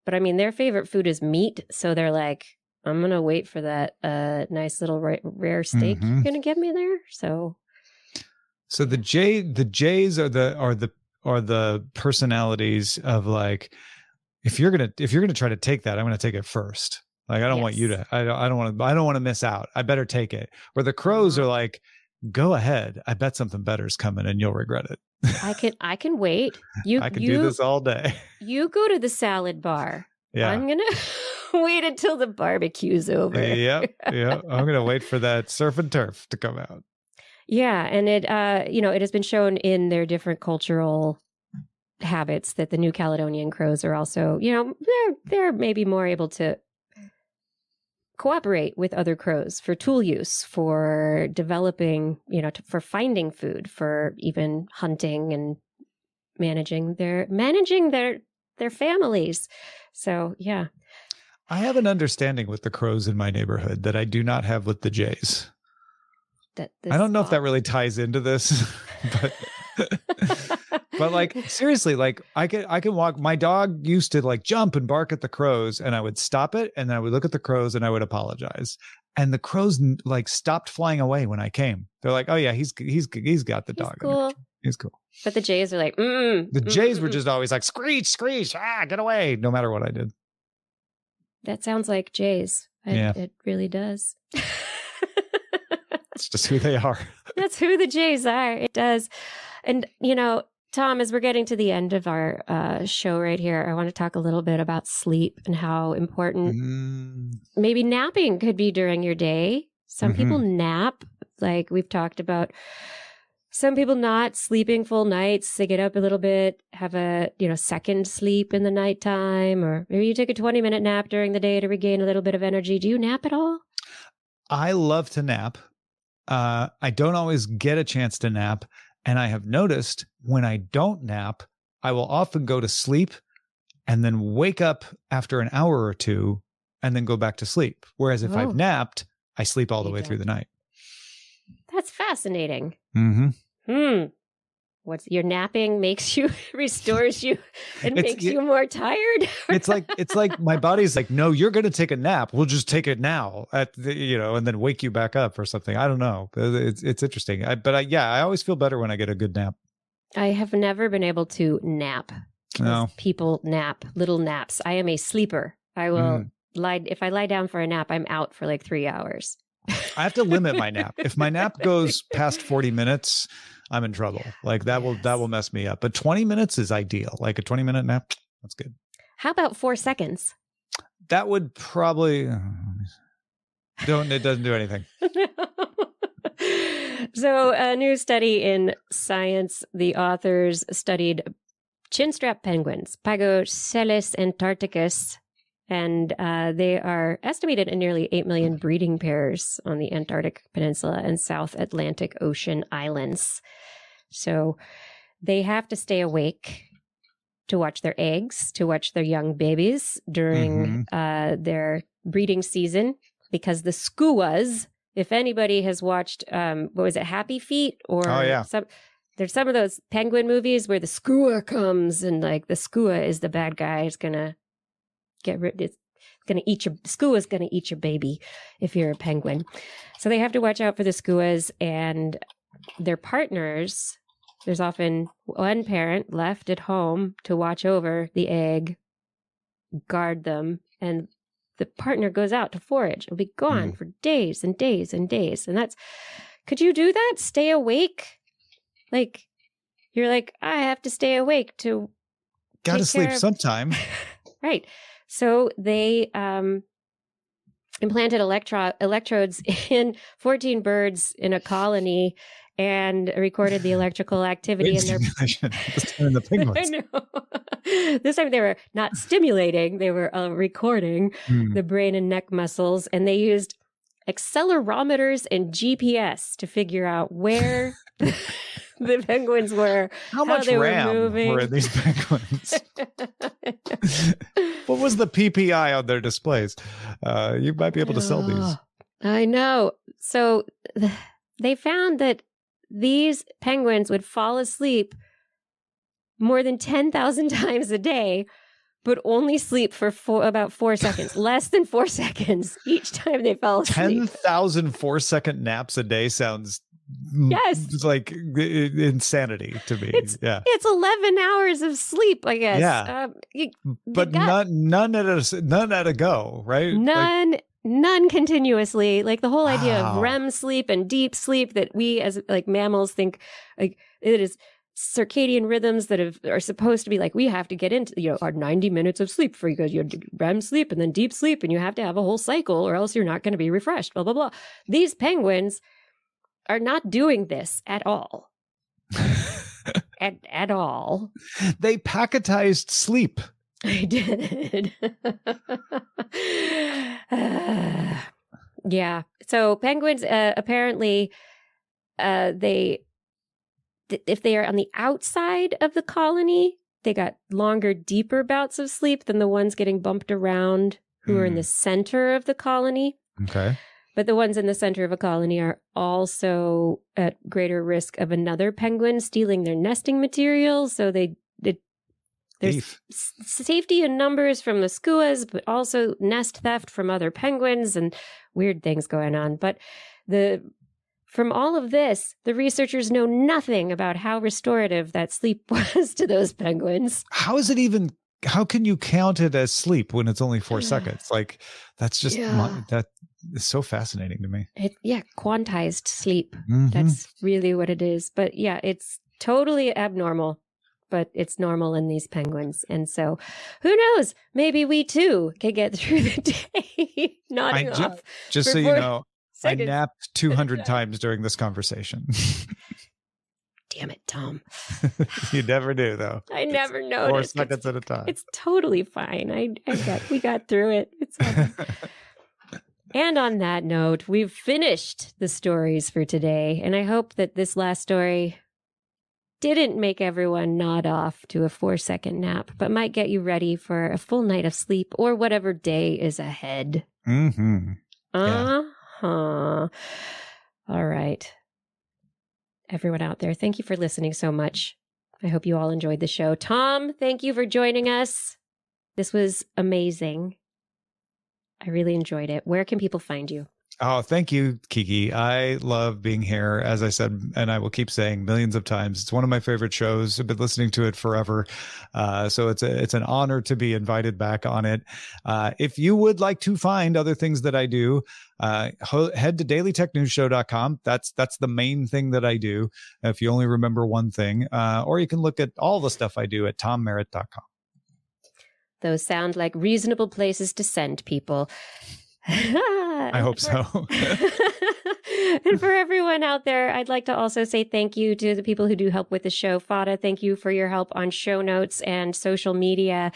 [SPEAKER 1] But I mean, their favorite food is meat. So they're like, I'm going to wait for that nice little rare steak you're going to give me there. So
[SPEAKER 3] the jays are the personalities of like, if you're going to try to take that, I'm going to take it first. Like, I don't want you to, I don't want to miss out. I better take it. Where the crows are like, go ahead. I bet something better is coming and you'll regret it.
[SPEAKER 1] I can wait.
[SPEAKER 3] I can do this all day.
[SPEAKER 1] You go to the salad bar.
[SPEAKER 3] Yeah.
[SPEAKER 1] I'm going to wait until the barbecue's over.
[SPEAKER 3] Yep. I'm going to wait for that surf and turf to come out.
[SPEAKER 1] Yeah. And it, it has been shown in their different cultural habits that the New Caledonian crows are also, they're maybe more able to cooperate with other crows for tool use, for developing, for finding food, for even hunting and managing their families. So, yeah.
[SPEAKER 3] I have an understanding with the crows in my neighborhood that I do not have with the jays. I don't know if that really ties into this, but like, seriously, like I can walk. My dog used to like jump and bark at the crows, and I would stop it, and then I would look at the crows and I would apologize. And the crows like stopped flying away when I came. They're like, oh yeah, he's got the dog.
[SPEAKER 1] Cool.
[SPEAKER 3] He's cool.
[SPEAKER 1] But the jays are like,
[SPEAKER 3] the jays were just always like, screech, get away, no matter what I did.
[SPEAKER 1] That sounds like jays. It really does.
[SPEAKER 3] It's just who they are.
[SPEAKER 1] That's who the jays are. It does. And, Tom, as we're getting to the end of our show right here, I want to talk a little bit about sleep and how important maybe napping could be during your day. Some people nap, like we've talked about. Some people not sleeping full nights. They get up a little bit, have a, second sleep in the nighttime, or maybe you take a 20-minute nap during the day to regain a little bit of energy. Do you nap at all?
[SPEAKER 3] I love to nap. I don't always get a chance to nap. And I have noticed when I don't nap, I will often go to sleep and then wake up after an hour or two and then go back to sleep. Whereas if I've napped, I sleep all the way through the night.
[SPEAKER 1] That's fascinating. What's your napping restores you and makes you more tired? It's
[SPEAKER 3] like my body's like, no, you're going to take a nap. We'll just take it now and then wake you back up or something. I don't know. It's interesting. I always feel better when I get a good nap.
[SPEAKER 1] I have never been able to nap.
[SPEAKER 3] No.
[SPEAKER 1] People nap, little naps. I am a sleeper. I will if I lie down for a nap, I'm out for like 3 hours.
[SPEAKER 3] I have to limit my nap. If my nap goes past 40 minutes, I'm in trouble. Like that will mess me up. But 20 minutes is ideal. Like a 20-minute nap, that's good.
[SPEAKER 1] How about 4 seconds?
[SPEAKER 3] that would probably it doesn't do anything.
[SPEAKER 1] So a new study in Science, the authors studied chinstrap penguins, Pagocellus antarcticus, and they are estimated in nearly 8 million breeding pairs on the Antarctic Peninsula and South Atlantic Ocean islands. So they have to stay awake to watch their eggs, to watch their young babies during their breeding season, because the skuas, if anybody has watched, what was it, Happy Feet? Or there's some of those penguin movies where the skua comes and like the skua is the bad guy. It's going to get rid, it's going to eat your, skua's going to eat your baby if you're a penguin. So they have to watch out for the skuas and their partners. There's often one parent left at home to watch over the egg, guard them, and the partner goes out to forage. It'll be gone for days and days and days. And could you do that? Stay awake? Like, you're like, I have to stay awake to
[SPEAKER 3] gotta sleep sometime.
[SPEAKER 1] Right. So they implanted electrodes in 14 birds in a colony and recorded the electrical activity in their
[SPEAKER 3] the penguins.
[SPEAKER 1] I know. This time they were not stimulating; they were recording the brain and neck muscles, and they used accelerometers and GPS to figure out where the penguins were,
[SPEAKER 3] how much
[SPEAKER 1] they
[SPEAKER 3] RAM
[SPEAKER 1] were moving.
[SPEAKER 3] were in these penguins. What was the PPI on their displays? You might be able to sell these.
[SPEAKER 1] I know. So they found that these penguins would fall asleep more than 10,000 times a day, but only sleep for about 4 seconds, less than 4 seconds each time they fell asleep.
[SPEAKER 3] 10,000 4-second naps a day sounds like insanity to me. It's
[SPEAKER 1] 11 hours of sleep, I guess.
[SPEAKER 3] Yeah, but none at a go, right?
[SPEAKER 1] None continuously. Like the whole idea of REM sleep and deep sleep that we as like mammals think like it is circadian rhythms that are supposed to be like, we have to get into, our 90 minutes of sleep for you, because you have REM sleep and then deep sleep, and you have to have a whole cycle or else you're not going to be refreshed, blah, blah, blah. These penguins are not doing this at all. at all.
[SPEAKER 3] They packetized sleep.
[SPEAKER 1] I did. Yeah. So penguins, apparently, if they are on the outside of the colony, they got longer, deeper bouts of sleep than the ones getting bumped around who are in the center of the colony.
[SPEAKER 3] Okay.
[SPEAKER 1] But the ones in the center of a colony are also at greater risk of another penguin stealing their nesting materials. So there's safety in numbers from the skuas, but also nest theft from other penguins and weird things going on. But from all of this, the researchers know nothing about how restorative that sleep was to those penguins.
[SPEAKER 3] How can you count it as sleep when it's only 4 seconds? Like, that's just, that is so fascinating to me.
[SPEAKER 1] Quantized sleep. That's really what it is. But yeah, it's totally abnormal. But it's normal in these penguins. And so who knows? Maybe we too can get through the day nodding off.
[SPEAKER 3] Just so you know, seconds. I napped 200 times during this conversation.
[SPEAKER 1] Damn it, Tom.
[SPEAKER 3] You never do, though.
[SPEAKER 1] I never noticed.
[SPEAKER 3] 4 seconds at a time.
[SPEAKER 1] It's totally fine. We got through it. It's fine. And on that note, we've finished the stories for today. And I hope that this last story didn't make everyone nod off to a 4-second nap, but might get you ready for a full night of sleep or whatever day is ahead. All right. Everyone out there, thank you for listening so much. I hope you all enjoyed the show. Tom, thank you for joining us. This was amazing. I really enjoyed it. Where can people find you?
[SPEAKER 3] Oh, thank you, Kiki. I love being here, as I said, and I will keep saying millions of times. It's one of my favorite shows. I've been listening to it forever. So it's an honor to be invited back on it. If you would like to find other things that I do, head to dailytechnewsshow.com. That's the main thing that I do. If you only remember one thing, or you can look at all the stuff I do at tommerritt.com.
[SPEAKER 1] Those sound like reasonable places to send people.
[SPEAKER 3] I hope so.
[SPEAKER 1] And for everyone out there, I'd like to also say thank you to the people who do help with the show. Fada, thank you for your help on show notes and social media.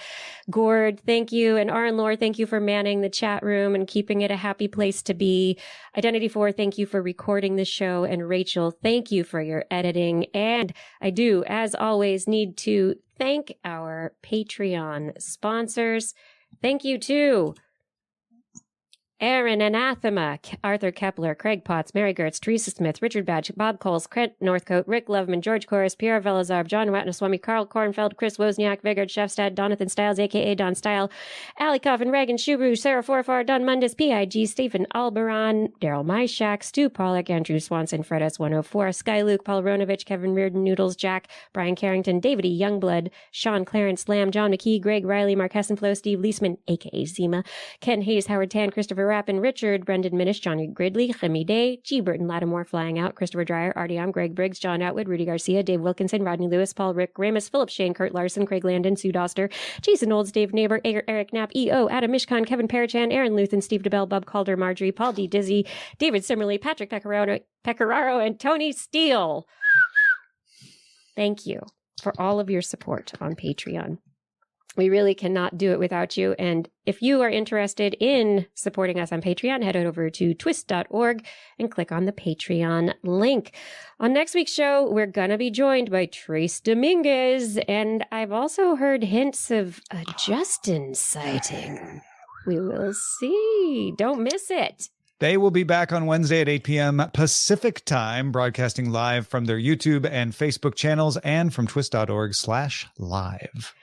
[SPEAKER 1] Gord, thank you. And Aaron Lore, thank you for manning the chat room and keeping it a happy place to be. Identity 4, thank you for recording the show. And Rachel, thank you for your editing. And I do, as always, need to thank our Patreon sponsors. Thank you to Aaron Anathema, Arthur Kepler, Craig Potts, Mary Gertz, Teresa Smith, Richard Badge, Bob Coles, Trent Northcote, Rick Loveman, George Corris, Pierre Velazar, John Watnaswamy, Carl Kornfeld, Chris Wozniak, Vigard Shefstad, Donathan Stiles, a.k.a. Don Style, Ali Coffin, Reagan Shubru, Sarah Forfar, Don Mundis, P.I.G., Stephen Albaran, Daryl Myshak, Stu Pollack, Andrew Swanson, Fred S104, Sky Luke, Paul Ronovich, Kevin Reardon, Noodles, Jack, Brian Carrington, David E. Youngblood, Sean Clarence, Lamb, John McKee, Greg Riley, Mark Hessenflow, Steve Leisman, a.k.a. Zima, Ken Hayes, Howard Tan, Christopher Rappin, Richard, Brendan Minish, Johnny Gridley, Remy Day, G. Burton Lattimore, Flying Out, Christopher Dreyer, Artyom, Greg Briggs, John Atwood, Rudy Garcia, Dave Wilkinson, Rodney Lewis, Paul Rick Ramus, Philip Shane, Kurt Larson, Craig Landon, Sue Doster, Jason Olds, Dave Neighbor, Eric Knapp, E.O., Adam Mishkan, Kevin Parachan, Aaron Luthen, Steve DeBell, Bob Calder, Marjorie, Paul D. Dizzy, David Simmerly, Patrick Pecoraro, and Tony Steele. Thank you for all of your support on Patreon. We really cannot do it without you. And if you are interested in supporting us on Patreon, head over to twist.org and click on the Patreon link. On next week's show, we're going to be joined by Trace Dominguez. And I've also heard hints of a Justin sighting. We will see. Don't miss it.
[SPEAKER 3] They will be back on Wednesday at 8 p.m. Pacific time, broadcasting live from their YouTube and Facebook channels and from twist.org/live.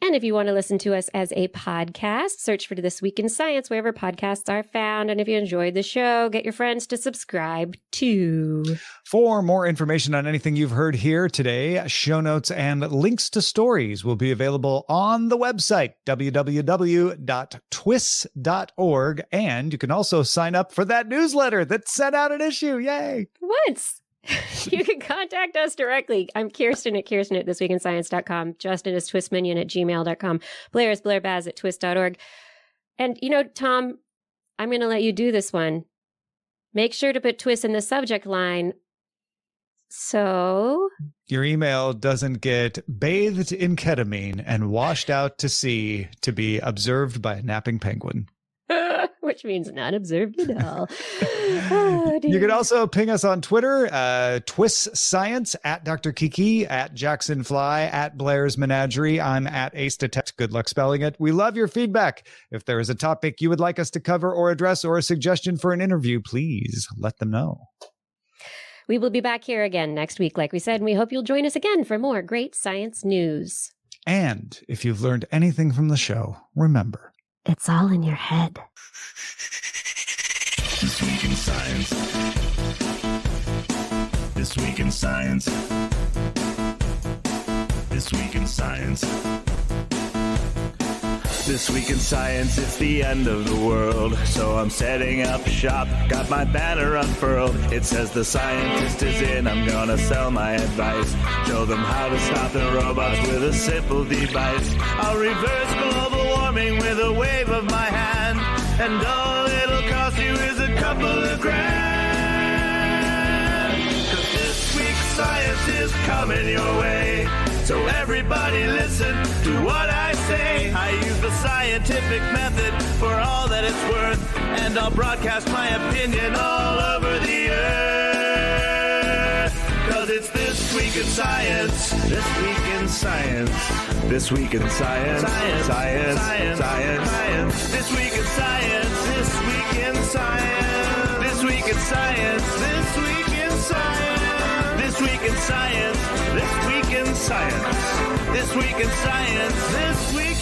[SPEAKER 1] And if you want to listen to us as a podcast, search for This Week in Science wherever podcasts are found. And if you enjoyed the show, get your friends to subscribe too.
[SPEAKER 3] For more information on anything you've heard here today, show notes and links to stories will be available on the website, www.twis.org. And you can also sign up for that newsletter that sent out an issue. Yay!
[SPEAKER 1] What? You can contact us directly. I'm Kirsten at thisweekinscience.com. Justin is twistminion@gmail.com. Blair is blairbaz@twist.org. And, you know, Tom, I'm going to let you do this one. Make sure to put twist in the subject line. So
[SPEAKER 3] your email doesn't get bathed in ketamine and washed out to sea to be observed by a napping penguin.
[SPEAKER 1] Which means not observed at all. Oh,
[SPEAKER 3] you can also ping us on Twitter, TWIS Science, at Dr. Kiki, at Jackson Fly, at Blair's Menagerie. I'm at Ace Detect. Good luck spelling it. We love your feedback. If there is a topic you would like us to cover or address or a suggestion for an interview, please let them know.
[SPEAKER 1] We will be back here again next week, like we said, and we hope you'll join us again for more great science news.
[SPEAKER 3] And if you've learned anything from the show, remember,
[SPEAKER 1] it's all in your head.
[SPEAKER 2] This Week in Science. This Week in Science. This Week in Science. This Week in Science, it's the end of the world. So I'm setting up shop, got my banner unfurled. It says the scientist is in, I'm gonna sell my advice. Show them how to stop the robots with a simple device. I'll reverse global warming with a wave of my hand. And all it'll cost you is a couple of grand. 'Cause this week's science is coming your way. So everybody listen to what I say. I use the scientific method for all that it's worth. And I'll broadcast my opinion all over the earth. 'Cause it's This Week in Science. This Week in Science. This Week in Science. Science. Science. Science. Science. Science. This Week in Science. This Week in Science. This Week in Science. This Week in Science. This Week in Science. This Week in Science. This Week in Science. This Week